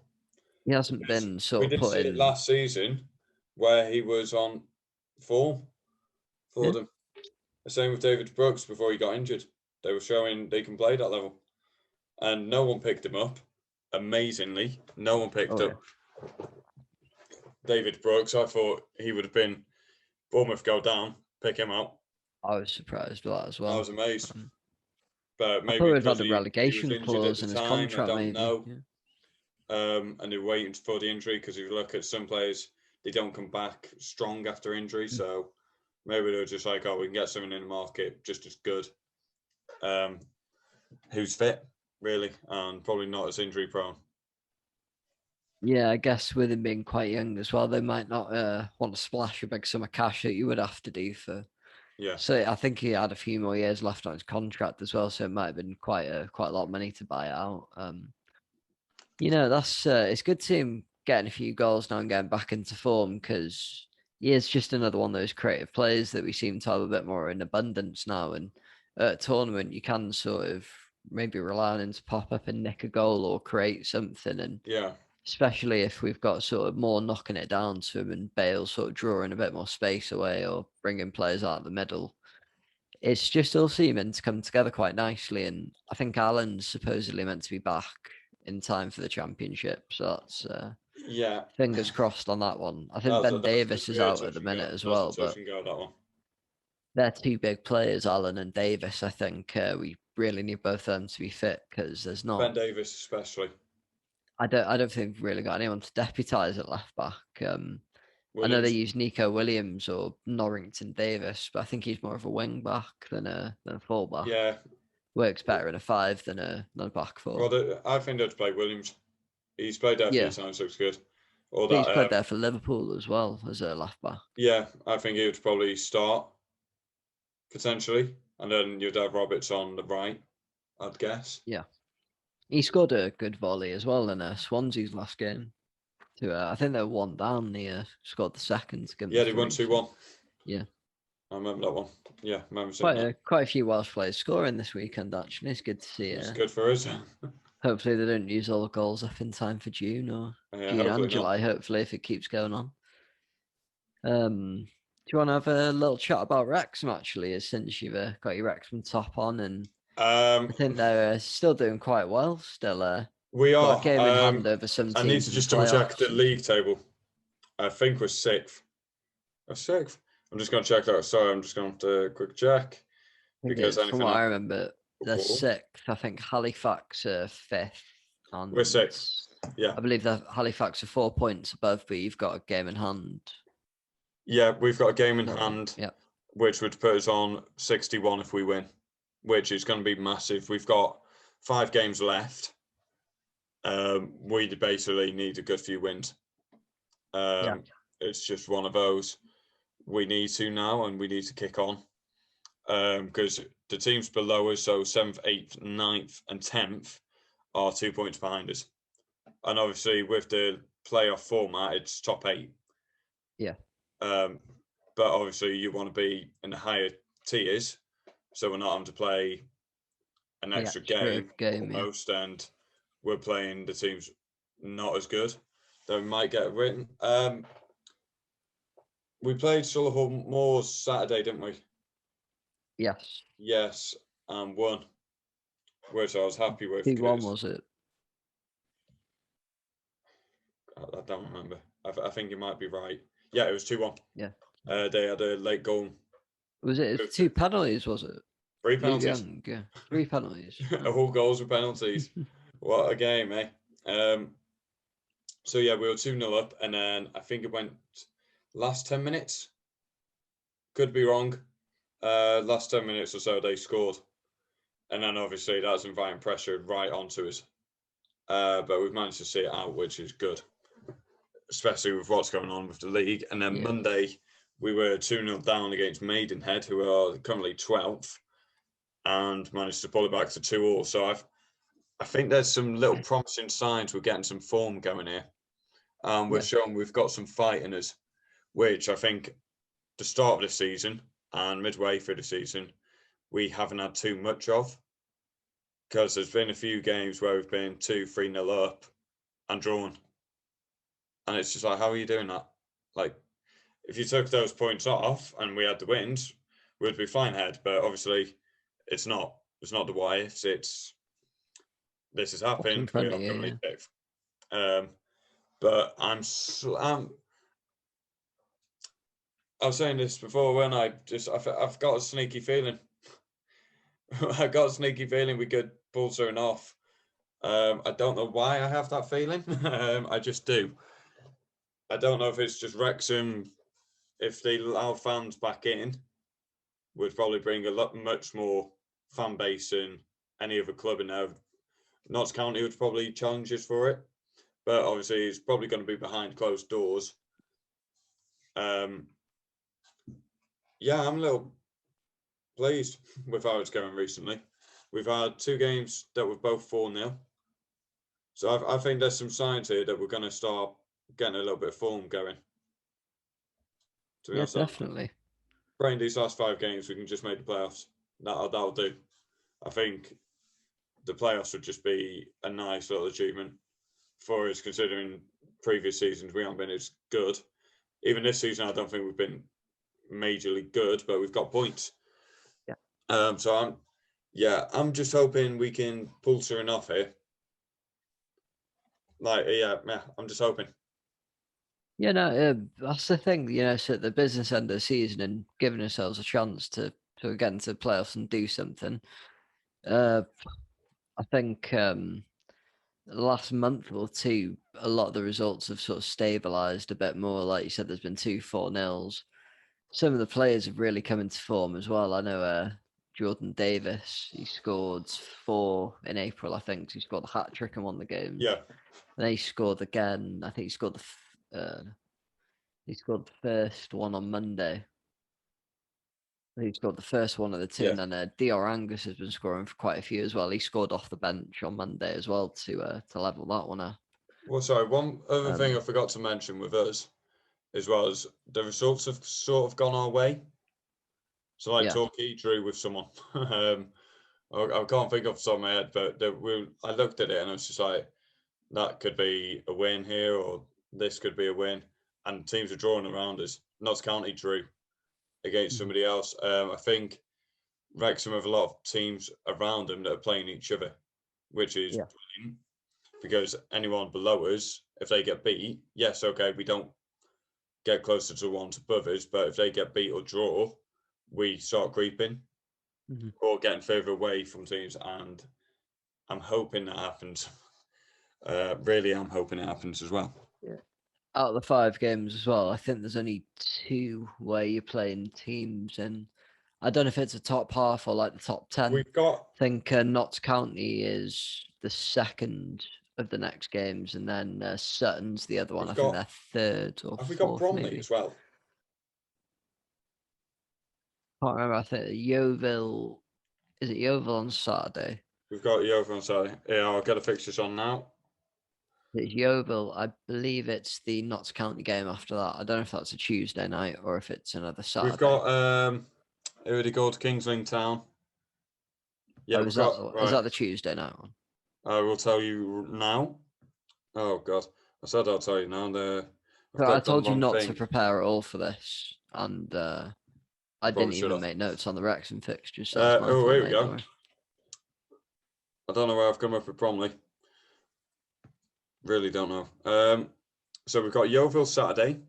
S1: he hasn't
S2: Because
S1: been
S2: we
S1: sort of
S2: did
S1: put
S2: see it
S1: in.
S2: last season where he was on form for
S1: Yeah.
S2: them. The same with David Brooks before he got injured. They were showing they can play that level. And no one picked him up. Amazingly, no one picked
S1: Oh yeah.
S2: up David Brooks. I thought he would have been Bournemouth go down, pick him up.
S1: I was surprised with that as
S2: I
S1: well.
S2: was amazed.
S1: Um,
S2: But
S1: I thought
S2: maybe
S1: we'd
S2: because
S1: had a
S2: he was
S1: relegation
S2: injured at
S1: clause
S2: the
S1: in his
S2: time, I
S1: contract,
S2: don't
S1: maybe.
S2: know.
S1: Yeah.
S2: And they're waiting for the injury because if you look at some players, they don't come back strong after injury. So maybe they're just like, oh, we can get someone in the market just as good, who's fit, really, and probably not as injury prone.
S1: Yeah, I guess with him being quite young as well, they might not want to splash a big sum of cash that you would have to do for.
S2: Yeah.
S1: So I think he had a few more years left on his contract as well, so it might have been quite a lot of money to buy it out. That's it's good to see him getting a few goals now and getting back into form because he is just another one of those creative players that we seem to have a bit more in abundance now. And at a tournament, you can sort of maybe rely on him to pop up and nick a goal or create something. And
S2: Yeah.
S1: especially if we've got sort of more knocking it down to him and Bale sort of drawing a bit more space away or bringing players out of the middle. It's just all seeming to come together quite nicely. And I think Alan's supposedly meant to be back in time for the championship. So that's
S2: Yeah.
S1: fingers crossed on that one. I think
S2: That's
S1: Ben
S2: that's
S1: Davis is
S2: yeah,
S1: out at
S2: touch
S1: the
S2: and
S1: minute
S2: go.
S1: as
S2: That's a
S1: well,
S2: touch
S1: but
S2: and go, that one.
S1: they're two big players, Alan and Davis. I think we really need both of them to be fit because there's
S2: Ben
S1: not.
S2: Davis, especially.
S1: I don't think we've really got anyone to deputise at left back. I know they
S2: Williams.
S1: use Nico Williams or Norrington Davis, but I think he's more of a wing back than a full back.
S2: Yeah.
S1: Works better in a five than a back four.
S2: Well, I think they'd play Williams. He's played there a few
S1: Yeah,
S2: times, looks good. Or
S1: he's played
S2: that,
S1: there for Liverpool as well as a left back.
S2: yeah, I think he would probably start potentially, and then you'd have Roberts on the right, I'd guess.
S1: Yeah, he scored a good volley as well in Swansea's last game. I think they were one down. He scored the second to give them
S2: Yeah,
S1: the
S2: they won
S1: three.
S2: 2-1.
S1: Yeah,
S2: I remember that one. Yeah, I remember seeing that.
S1: Quite a few Welsh players scoring this weekend. Actually, it's good to see.
S2: It's good for us.
S1: Hopefully, they don't use all the goals up in time for June or
S2: Yeah,
S1: June
S2: hopefully
S1: and
S2: not.
S1: July. Hopefully, if it keeps going on. Do you want to have a little chat about Wrexham actually? Since you've got your Wrexham top on, and I think they're still doing quite well. Still,
S2: we
S1: got
S2: are.
S1: a game in hand over some
S2: I need
S1: teams
S2: to
S1: in the
S2: just double check the
S1: playoffs.
S2: league table. I think we're sixth. We're sixth. I'm just going to check that. Sorry, I'm just going to quick check because
S1: From
S2: anything
S1: what I
S2: else.
S1: remember, they're sixth. I think Halifax are fifth.
S2: We're
S1: And
S2: sixth. Yeah.
S1: I believe that Halifax are 4 points above, but you've got a game in hand.
S2: Yeah, we've got a game in hand,
S1: yeah,
S2: which would put us on 61 if we win, which is going to be massive. We've got 5 games left. We basically need a good few wins. It's just one of those. We need to now, and we need to kick on. Because the teams below us, so 7th, 8th, 9th, and 10th, are 2 points behind us. And obviously, with the playoff format, it's top 8.
S1: Yeah.
S2: But obviously, you want to be in the higher tiers, so we're not having to play an extra game almost, and we're playing the teams not as good. That we might get written. We played Solihull Moors Saturday, didn't we?
S1: Yes.
S2: Yes, and won, which I was happy with.
S1: 2-1 was it?
S2: I don't remember. I think you might be right. Yeah, it was 2-1.
S1: Yeah.
S2: They had a late goal.
S1: Was it 2 penalties? Was it?
S2: 3 penalties.
S1: Young, yeah. 3 penalties.
S2: All goals were penalties. What a game, eh? So yeah, we were 2-0 up, and then I think it went last 10 minutes. Could be wrong. Last 10 minutes or so, they scored, and then obviously that's inviting pressure right onto us. But we've managed to see it out, which is good, especially with what's going on with the league. And then Monday, we were 2-0 down against Maidenhead, who are currently 12th, and managed to pull it back to 2-2. So I think there's some little promising signs. We're getting some form going here. We're showing we've got some fight in us, which I think the start of the season and midway through the season, we haven't had too much of. Because there's been a few games where we've been 2-3-0 up and drawn. And it's just like, how are you doing that? Like, if you took those points off and we had the wins, we'd be fine ahead. But obviously, it's not. It's not the what ifs. This has happened. We are currently fifth. But I was saying this before when I've got a sneaky feeling. I got a sneaky feeling we could pull something off. I don't know why I have that feeling. I just do. I don't know if it's just Wrexham. If they allow fans back in, would probably bring much more fan base than any other club in there. Notts County would probably challenge us for it, but obviously it's probably going to be behind closed doors. Yeah, I'm a little pleased with how it's going recently. We've had 2 games that were both 4-0. So I think there's some signs here that we're going to start getting a little bit of form going.
S1: Yeah, definitely.
S2: Playing these last 5 games, we can just make the playoffs. That'll do. I think the playoffs would just be a nice little achievement for us, considering previous seasons we haven't been as good. Even this season, I don't think we've been majorly good, but we've got points.
S1: Yeah.
S2: So I'm just hoping we can pull something off here. I'm just hoping.
S1: Yeah, no, that's the thing. So at the business end of the season and giving ourselves a chance to get into the playoffs and do something. I think the last month or two, a lot of the results have sort of stabilised a bit more. Like you said, there's been 2 4-0s. Some of the players have really come into form as well. I know Jordan Davis, he scored 4 in April, I think. He scored a hat-trick in one of the games.
S2: Yeah.
S1: And he scored again. I think he scored the first one on Monday. He scored the first one of the 2, and then Dior Angus has been scoring for quite a few as well. He scored off the bench on Monday as well to level that one up.
S2: Well, sorry, one other thing I forgot to mention with us, as well as the results have sort of gone our way. So like
S1: Yeah.
S2: Torquay drew with someone. I can't think off the top of my head, but I looked at it and I was just like, that could be a win here, or this could be a win. And teams are drawing around us. Notts County drew against somebody else. I think Wrexham have a lot of teams around them that are playing each other, which is brilliant, because anyone below us, if they get beat, yes, okay, we don't get closer to the ones above us, but if they get beat or draw, we start creeping or getting further away from teams, and I'm hoping that happens. Really, I'm hoping it happens as well.
S1: Yeah. Out of the 5 games as well, I think there's only 2 where you're playing teams, and I don't know if it's a top half or like the top 10.
S2: We've got.
S1: I think Notts County is the second of the next games, and then Sutton's the other one. I think they're third or
S2: Have we
S1: fourth,
S2: got Bromley
S1: maybe.
S2: as well?
S1: Can't remember. I think Yeovil. Is it Yeovil on Saturday?
S2: We've got Yeovil on Saturday. Yeah, I'll get the fixtures on now.
S1: It's Yeovil. I believe it's the Notts County game after that. I don't know if that's a Tuesday night or if it's another Saturday.
S2: We've got who did he go to Kings Lynn Town? Yeah,
S1: is that the Tuesday night one?
S2: I will tell you now. Oh God, I said I'll tell you now.
S1: I told you not to prepare at all for this, and I didn't even make notes on the Wrexham fixtures. So that's my fault,
S2: here we go. I don't know where I've come up with Bromley. Really don't know. So we've got Yeovil Saturday.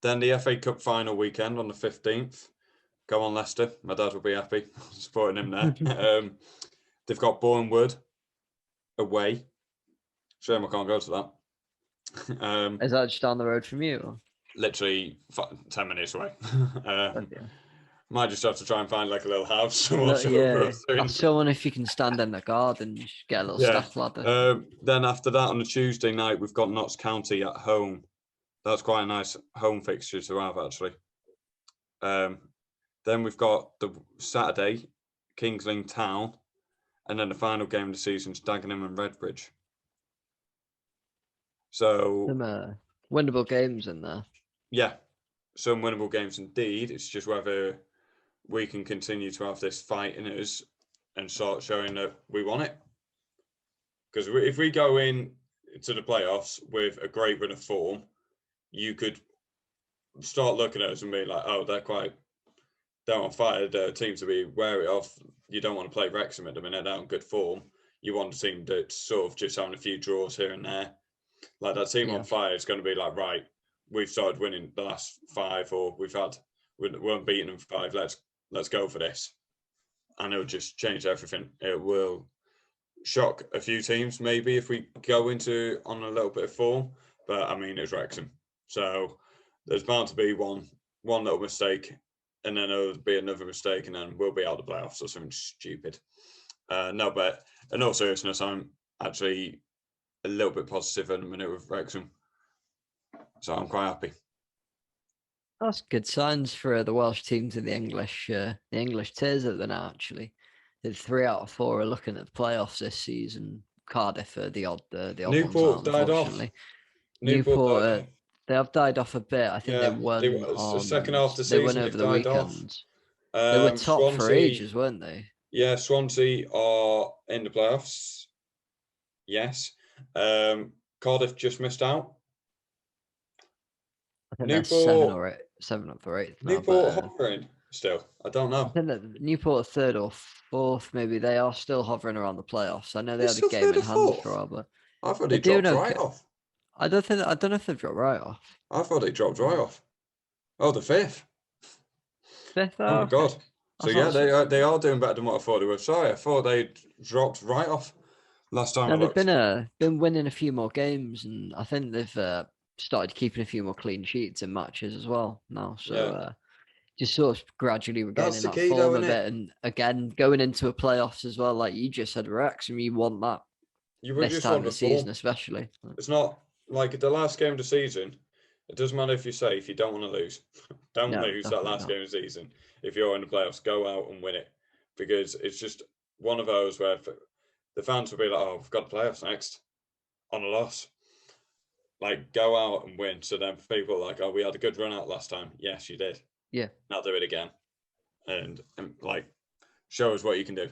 S2: Then the FA Cup final weekend on the 15th. Come on, Leicester. My dad will be happy supporting him there. They've got Bournemouth away. Shame I can't go to that.
S1: Is that just down the road from you? Or?
S2: Literally 10 minutes away. Might just have to try and find like a little house. I
S1: saw one if you can stand in the garden, just get a little step ladder.
S2: Then after that, on a Tuesday night, we've got Notts County at home. That's quite a nice home fixture to have, actually. Then we've got the Saturday, Kings Lynn Town, and then the final game of the season is Dagenham and Redbridge. So
S1: some winnable games in there.
S2: Yeah, some winnable games indeed. It's just whether we can continue to have this fight in us and start showing that we want it. Because if we go in to the playoffs with a great run of form, you could start looking at us and be like, oh, they're on fire. They're a team to be wary of. You don't want to play Wrexham at the minute. They're on good form. You want a team that's sort of just having a few draws here and there. Like that team on fire is going to be like, right, we've started winning the last 5, or we weren't beating them 5. Let's go for this. And it'll just change everything. It will shock a few teams maybe if we go into on a little bit of form. But I mean, it's Wrexham. So there's bound to be one little mistake, and then there'll be another mistake, and then we'll be out of the playoffs or something stupid. No, but in all seriousness, I'm actually a little bit positive in a minute with Wrexham. So I'm quite happy.
S1: That's good signs for the Welsh teams in the English tiers at the now. Actually, 3 out of 4 are looking at the playoffs this season. Cardiff are the odd
S2: Newport
S1: ones out,
S2: died off.
S1: Newport they have died off a bit. I think they won
S2: the second half of the season.
S1: They went over the weekend. They were top Swansea, for ages, weren't they?
S2: Yeah, Swansea are in the playoffs. Yes. Cardiff just missed out.
S1: I think Newport, 7th or 8th.
S2: Newport hovering still. I don't know.
S1: I think that Newport 3rd or 4th, maybe they are still hovering around the playoffs. I know they had a game in hand for a while, but
S2: I thought they dropped right off.
S1: I don't know if they've dropped right off.
S2: I thought they dropped right off. Oh, the 5th.
S1: 5th.
S2: Oh my God. So yeah, they are doing better than what I thought they were. Sorry, I thought they dropped right off last time.
S1: No, they've been winning a few more games, and I think they've started keeping a few more clean sheets in matches as well now. So just sort of gradually regaining that form a bit, and again going into a playoffs as well. Like you just said, Wrexham, you want that. This time of the season, especially.
S2: It's not like the last game of the season. It doesn't matter if you're safe. You don't want to lose. Don't lose that last game of the season. If you're in the playoffs, go out and win it, because it's just one of those where the fans will be like, "Oh, we've got the playoffs next," on a loss. Like, go out and win. So then people are like, "Oh, we had a good run out last time." Yes, you did.
S1: Yeah.
S2: Now do it again. and like show us what you can do.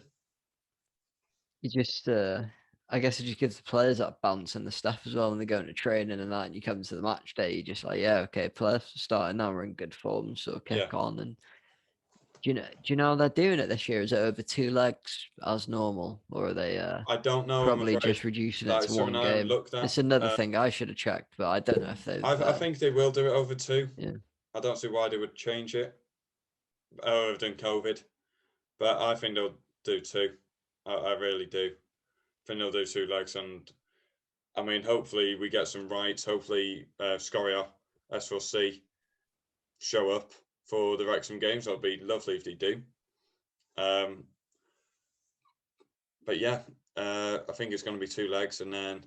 S1: You just, I guess it just gives the players that bounce and the staff as well, and they go into training and that, and you come to the match day, you're just like, yeah, okay, players are starting now, we're in good form, so kick on. And do you know how they're doing it this year? Is it over 2 legs as normal, or are they
S2: I don't know. I'm
S1: probably
S2: afraid
S1: just reducing it
S2: that
S1: to
S2: is something
S1: one
S2: I haven't
S1: game?
S2: looked at.
S1: It's another thing I should have checked, but I don't know if they've.
S2: I think they will do it over 2.
S1: Yeah.
S2: I don't see why they would change it other than COVID, but I think they'll do 2. I really do. I think they'll do 2 legs, and I mean, hopefully we get some rights. Hopefully, Scoria S4C show up for the Wrexham games. That'd be lovely if they do. But yeah, I think it's going to be 2 legs, and then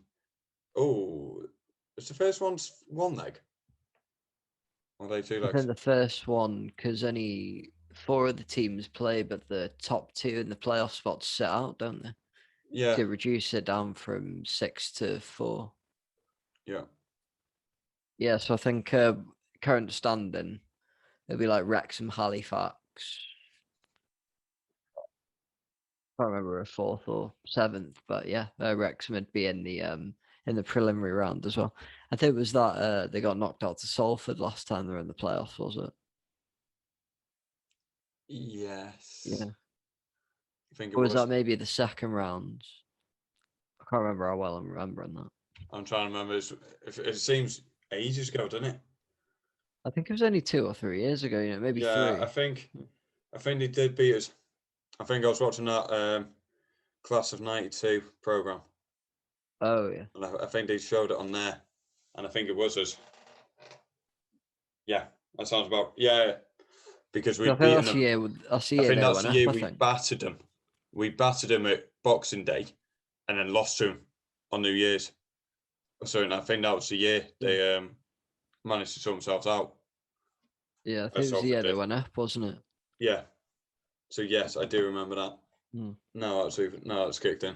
S2: it's the first one's 1 leg. Or are they 2
S1: I
S2: legs?
S1: think the first one, because only 4 of the teams play, but the top 2 in the playoff spots sit out, don't they?
S2: Yeah.
S1: To reduce it down from 6 to 4.
S2: Yeah.
S1: Yeah, so I think current standing, it'll be like Wrexham, Halifax. I can't remember a 4th or 7th, but yeah, Wrexham would be in the preliminary round as well. I think it was that they got knocked out to Salford last time they were in the playoffs, was it?
S2: Yes.
S1: Yeah.
S2: I think it
S1: Or was
S2: was.
S1: that maybe the second round? I can't remember how well I'm remembering that.
S2: I'm trying to remember. It seems ages ago, doesn't it?
S1: I think it was only 2 or 3 years ago, maybe 3.
S2: I think they did beat us. I think I was watching that Class of '92 program.
S1: Oh yeah.
S2: And I think they showed it on there, and I think it was us. Yeah, that sounds about because we beat them.
S1: I see it
S2: That's the year we
S1: think.
S2: battered them. We battered them at Boxing Day, and then lost to them on New Year's. So I think that was the year they managed to sort themselves out.
S1: Yeah, I think it was the year they went up, wasn't it?
S2: Yeah. So yes, I do remember that. No, that's kicked in.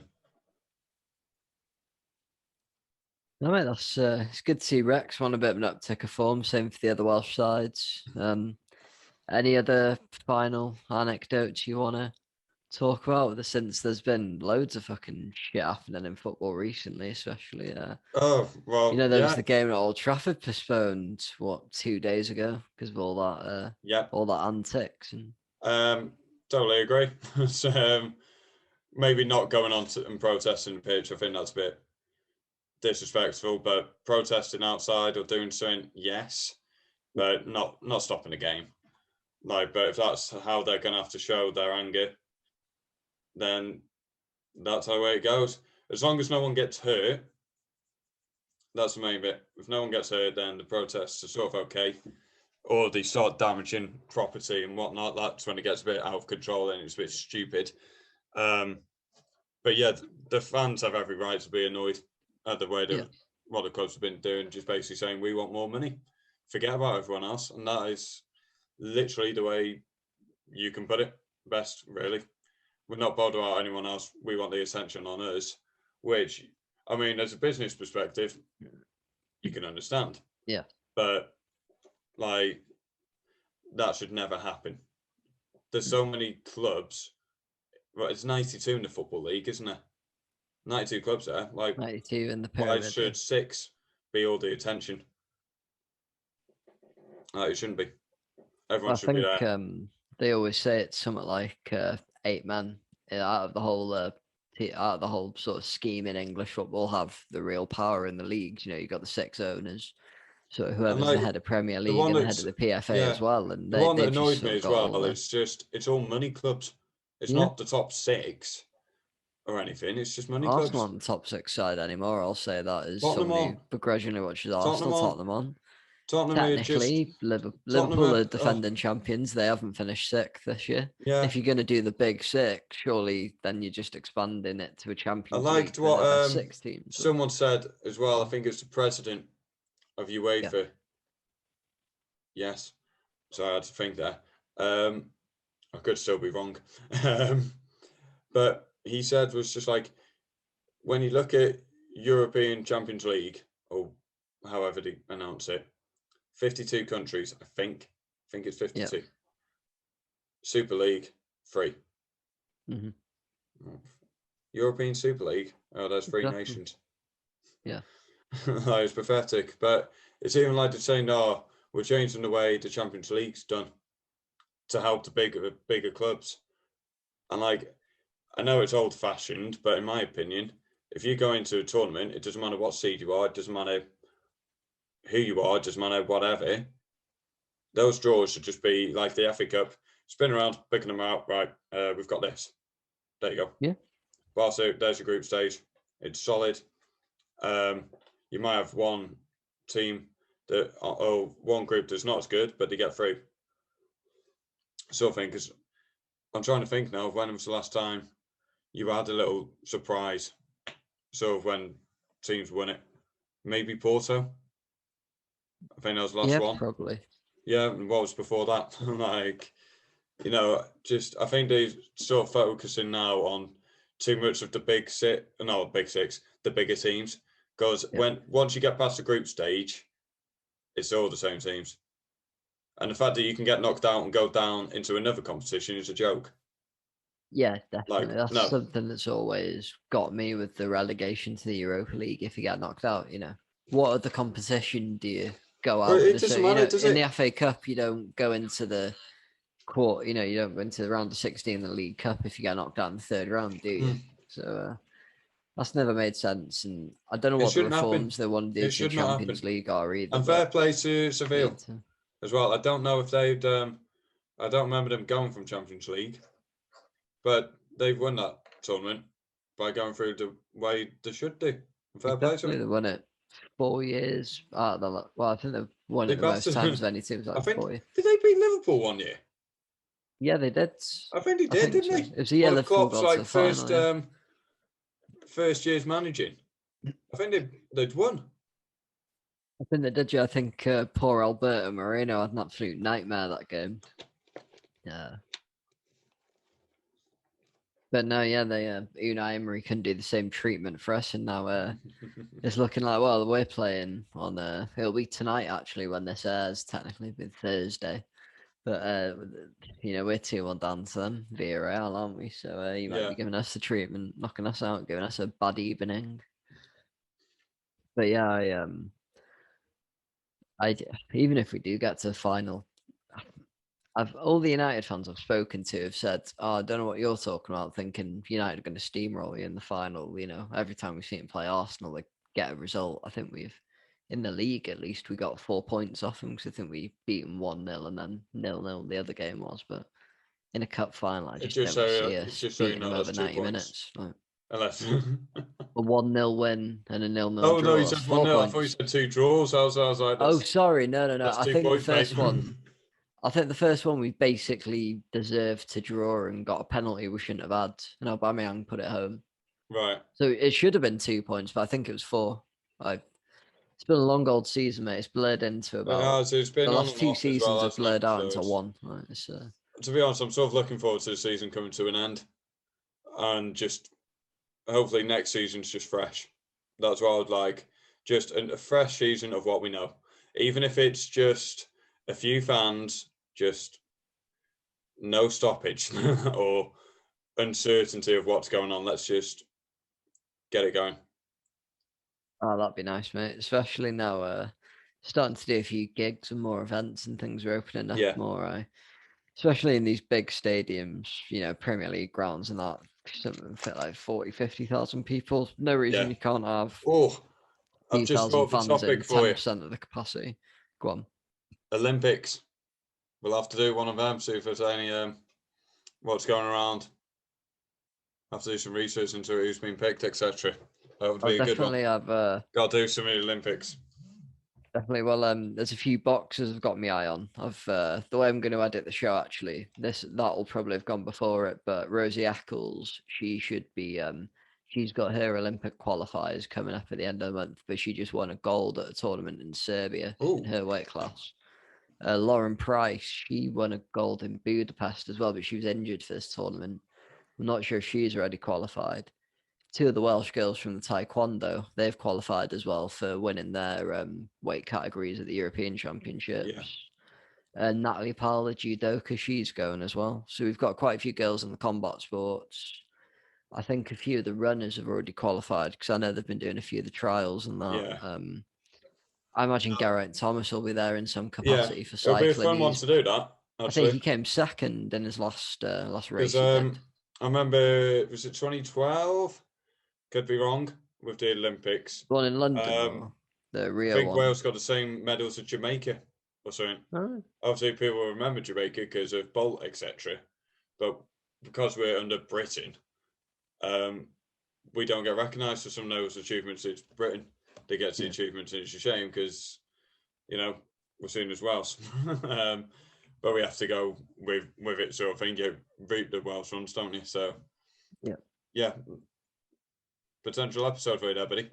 S1: No, mate, that's it's good to see Rex on a bit of an uptick of form. Same for the other Welsh sides. Any other final anecdotes you want to talk about? Since there's been loads of fucking shit happening in football recently, especially.
S2: Oh well,
S1: there was the game at Old Trafford postponed 2 days ago because of all that. All that antics and.
S2: Totally agree. So, maybe not going on and protesting the pitch. I think that's a bit disrespectful, but protesting outside or doing something, yes, but not stopping the game. But if that's how they're going to have to show their anger, then that's the way it goes. As long as no one gets hurt, that's the main bit. If no one gets hurt, then the protests are sort of okay. Or they start damaging property and whatnot. That's when it gets a bit out of control and it's a bit stupid. But yeah, the fans have every right to be annoyed at the way that what the clubs have been doing, just basically saying we want more money. Forget about everyone else. And that is literally the way you can put it best, really. We're not bothered about anyone else. We want the attention on us, which, I mean, as a business perspective, you can understand.
S1: Yeah.
S2: But, that should never happen. There's so many clubs. Right, it's 92 in the Football League, isn't it? 92 clubs there.
S1: 92 in the pyramid.
S2: Why should 6 be all the attention? It shouldn't be. Everyone should be there.
S1: They always say it's something like 8 men out of the whole sort of scheme in English football have the real power in the leagues. You've got the 6 owners, so whoever's the head of Premier League and the head of the PFA as well. And
S2: the one that annoyed me as well, it's all money clubs. It's not the top 6 or anything. It's just money clubs.
S1: Arsenal on the top 6 side anymore. I'll say that is someone who begrudgingly watches Arsenal. Tottenham on. Technically, Liverpool are defending champions. They haven't finished 6th this year.
S2: Yeah.
S1: If you're going to do the big 6, surely then you're just expanding it to a Champions
S2: League. I liked what
S1: 6 teams.
S2: Someone said as well. I think it's the president of UEFA. Yeah. Yes. So I had to think there. I could still be wrong. But he said was just like, when you look at European Champions League, or however they announce it, 52 countries, I think it's 52. Super League, free.
S1: Hmm.
S2: European Super League. Oh, there's three
S1: Exactly.
S2: nations.
S1: Yeah.
S2: That is pathetic. But it's even like they're saying, no, we're changing the way the Champions League's done to help the bigger clubs. And like, I know it's old fashioned, but in my opinion, if you go into a tournament, it doesn't matter what seed you are, it doesn't matter who you are, it doesn't matter whatever. Those draws should just be like the FA Cup, spin around, picking them out. Right, we've got this. There you go.
S1: Yeah.
S2: Well, so there's your group stage. It's solid. You might have one team that, one group that's not as good, but they get through. Sort of thing. Because I'm trying to think now of when was the last time you had a little surprise. Sort of when teams won it. Maybe Porto. I think that was the last one.
S1: Probably.
S2: Yeah, and what was before that? Like, just I think they sort of focusing now on too much of the big six, the bigger teams. Because once you get past the group stage, it's all the same teams. And the fact that you can get knocked out and go down into another competition is a joke.
S1: Yeah, definitely.
S2: Like,
S1: That's
S2: no.
S1: something that's always got me with the relegation to the Europa League. If you get knocked out, what other competition do you go out?
S2: It doesn't matter, does
S1: in
S2: it?
S1: the FA Cup, you don't go into the quarter. You don't go into the round of 16 in the League Cup if you get knocked out in the third round, do you? So that's never made sense, and I don't know what the reforms they want to do to the Champions League are either.
S2: And fair play to Seville as well. I don't know if they'd. I don't remember them going from Champions League, but they've won that tournament by going through the way they should do. Fair play to them.
S1: They won it 4 years. Well, I think they've won it the most times of any teams.
S2: I think. Did they beat Liverpool one year?
S1: Yeah, they did.
S2: I think they did, didn't they?
S1: It was the year Liverpool got to the final.
S2: First year's managing. I think they'd won.
S1: I think they did. Yeah, I think poor Alberto Moreno had an absolute nightmare that game. Yeah. But no, yeah, they Unai Emery couldn't do the same treatment for us, and now it's looking like, well, we're playing on it'll be tonight actually when this airs, technically it'll be Thursday. But we're 2-1 down to them via Real, aren't we? So you might be giving us the treatment, knocking us out, giving us a bad evening. But yeah, I even if we do get to the final, all the United fans I've spoken to have said, "Oh, I don't know what you're talking about, thinking United are going to steamroll you in the final." Every time we've seen them play Arsenal, they get a result. I think in the league at least, we got 4 points off them because I think we beat them 1-0 and then 0-0 the other game was. But in a cup final, I just don't see us beating them over 90 minutes.
S2: Unless
S1: a 1-0 win and a 0-0 draw.
S2: Oh no, you said 1-0. I thought you said 2 draws. I was like,
S1: oh sorry, no. I think
S2: points,
S1: the first one. I think the first one we basically deserved to draw and got a penalty we shouldn't have had. And Aubameyang put it home.
S2: Right.
S1: So it should have been 2 points, but I think it was 4. It's been a long old season, mate. It's blurred into about
S2: it's been
S1: the last 2 seasons have blurred out into one. Right,
S2: to be honest, I'm sort of looking forward to the season coming to an end, and just hopefully next season's just fresh. That's what I would like. Just a fresh season of what we know, even if it's just a few fans, just no stoppage or uncertainty of what's going on. Let's just get it going.
S1: Oh, that'd be nice, mate. Especially now, starting to do a few gigs and more events and things are opening up more. Especially in these big stadiums, Premier League grounds and that. Something fit like 40, 50,000 people. No reason you can't have.
S2: I've just got the topic for you.
S1: 10% of the capacity. Go on.
S2: Olympics. We'll have to do one of them. See if there's any what's going around. Have to do some research into who's been picked, etc. That would be a good one. Got to do some of the Olympics.
S1: Definitely. Well, there's a few boxes I've got my eye on. The way I'm going to edit the show, actually, that'll probably have gone before it. But Rosie Eccles, she should be. She's got her Olympic qualifiers coming up at the end of the month, but she just won a gold at a tournament in Serbia in her weight class. Lauren Price, she won a gold in Budapest as well, but she was injured for this tournament. I'm not sure if she's already qualified. 2 of the Welsh girls from the Taekwondo, they've qualified as well for winning their weight categories at the European Championships. Natalie Parr, the judoka, she's going as well. So we've got quite a few girls in the combat sports. I think a few of the runners have already qualified because I know they've been doing a few of the trials and that.
S2: Yeah.
S1: I imagine Garrett Thomas will be there in some
S2: Yeah.
S1: capacity for
S2: It'll be a
S1: cycling.
S2: fun one to do that,
S1: I think
S2: actually.
S1: he came second in his last
S2: Because
S1: race he did.
S2: I remember, was it 2012? Could be wrong with the Olympics.
S1: One in London or the
S2: I
S1: Rio
S2: think
S1: one.
S2: Wales got the same medals as Jamaica or something.
S1: Oh.
S2: Obviously, people remember Jamaica because of Bolt, etc. But because we're under Britain, we don't get recognised for some of those achievements. It's Britain that gets the achievements, and it's a shame because, you know, we're seen as Welsh. But we have to go with it sort of thing. You reap the Welsh ones, don't you? So, yeah. Potential episode for you there, buddy.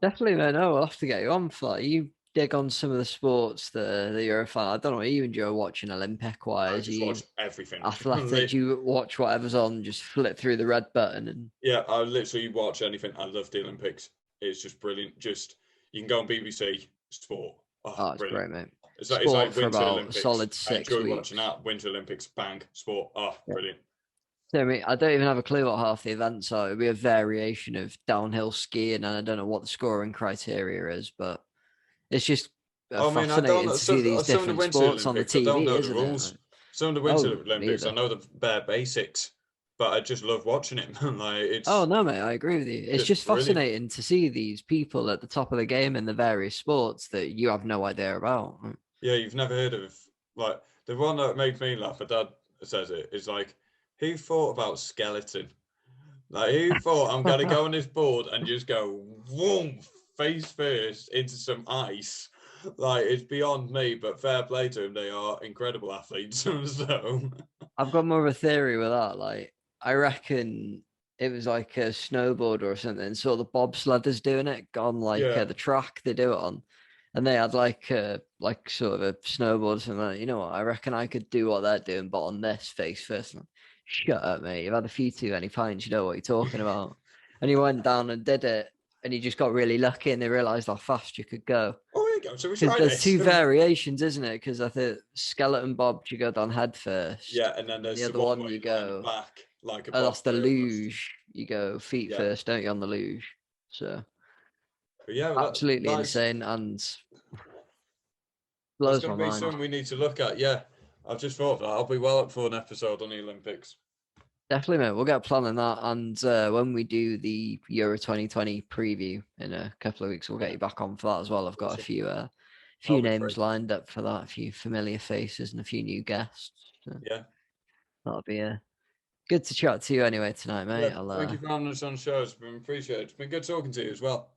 S1: Definitely, man. No, we'll have to get you on for that. You dig on some of the sports that you're a fan. I don't know what you enjoy watching Olympic wise.
S2: I just watch everything.
S1: Athletic, you watch whatever's on, just flip through the red button and
S2: yeah, I literally watch anything. I love the Olympics. It's just brilliant. Just you can go on BBC Sport. Oh,
S1: it's
S2: brilliant.
S1: great, mate.
S2: It's
S1: Sport
S2: like
S1: for
S2: Winter
S1: about
S2: Olympics.
S1: a solid
S2: I
S1: 6
S2: enjoy
S1: weeks.
S2: watching that. Winter Olympics, bang, sport. Oh, brilliant.
S1: So, I mean, I don't even have a clue what half the events are. It'll be a variation of downhill skiing, and I don't know what the scoring criteria is, but it's just fascinating to see these
S2: some of the
S1: different
S2: Winter
S1: sports on the
S2: Olympics, I don't
S1: TV,
S2: know the
S1: isn't
S2: rules.
S1: it?
S2: Some of the Winter Olympics,
S1: neither.
S2: I know the bare basics, but I just love watching it. Like it's.
S1: Oh no, mate, I agree with you. It's just fascinating to see these people at the top of the game in the various sports that you have no idea about.
S2: Yeah, you've never heard of like the one that made me laugh. My dad says it is like, who thought about skeleton? Like who thought I'm gonna go on this board and just go whoom face first into some ice? Like it's beyond me, but fair play to them. They are incredible athletes. So
S1: I've got more of a theory with that. Like, I reckon it was like a snowboard or something. So the bobsledders doing it on like
S2: yeah.
S1: the track they do it on, and they had like sort of a snowboard or something. Like, you know what? I reckon I could do what they're doing, but on this face first. Like, shut up, mate. You've had a few too many pints. You know what you're talking about. And he went down and did it, and he just got really lucky, and they realised how fast you could go.
S2: Oh, there you go. So we
S1: Because
S2: tried
S1: there's
S2: this.
S1: 2 variations, isn't it? Because I think skeleton bob, you go down head first.
S2: Yeah, and then there's
S1: The other one you go
S2: back like a
S1: that's the
S2: bobsleigh almost.
S1: luge. You go feet first, don't you, on the luge? So
S2: but yeah,
S1: absolutely
S2: that's
S1: insane and
S2: that's
S1: blows
S2: going
S1: my
S2: to be
S1: mind.
S2: something we need to look at. Yeah, I've just thought that I'll be well up for an episode on the Olympics.
S1: Definitely, mate. We'll get planning that, and when we do the Euro 2020 preview in a couple of weeks, we'll get you back on for that as well. I've got a few names lined up for that, a few familiar faces and a few new guests. So
S2: yeah,
S1: that'll be good to chat to you anyway tonight, mate.
S2: Yeah, thank you for having us on the show. It's been appreciated. It's been good talking to you as well.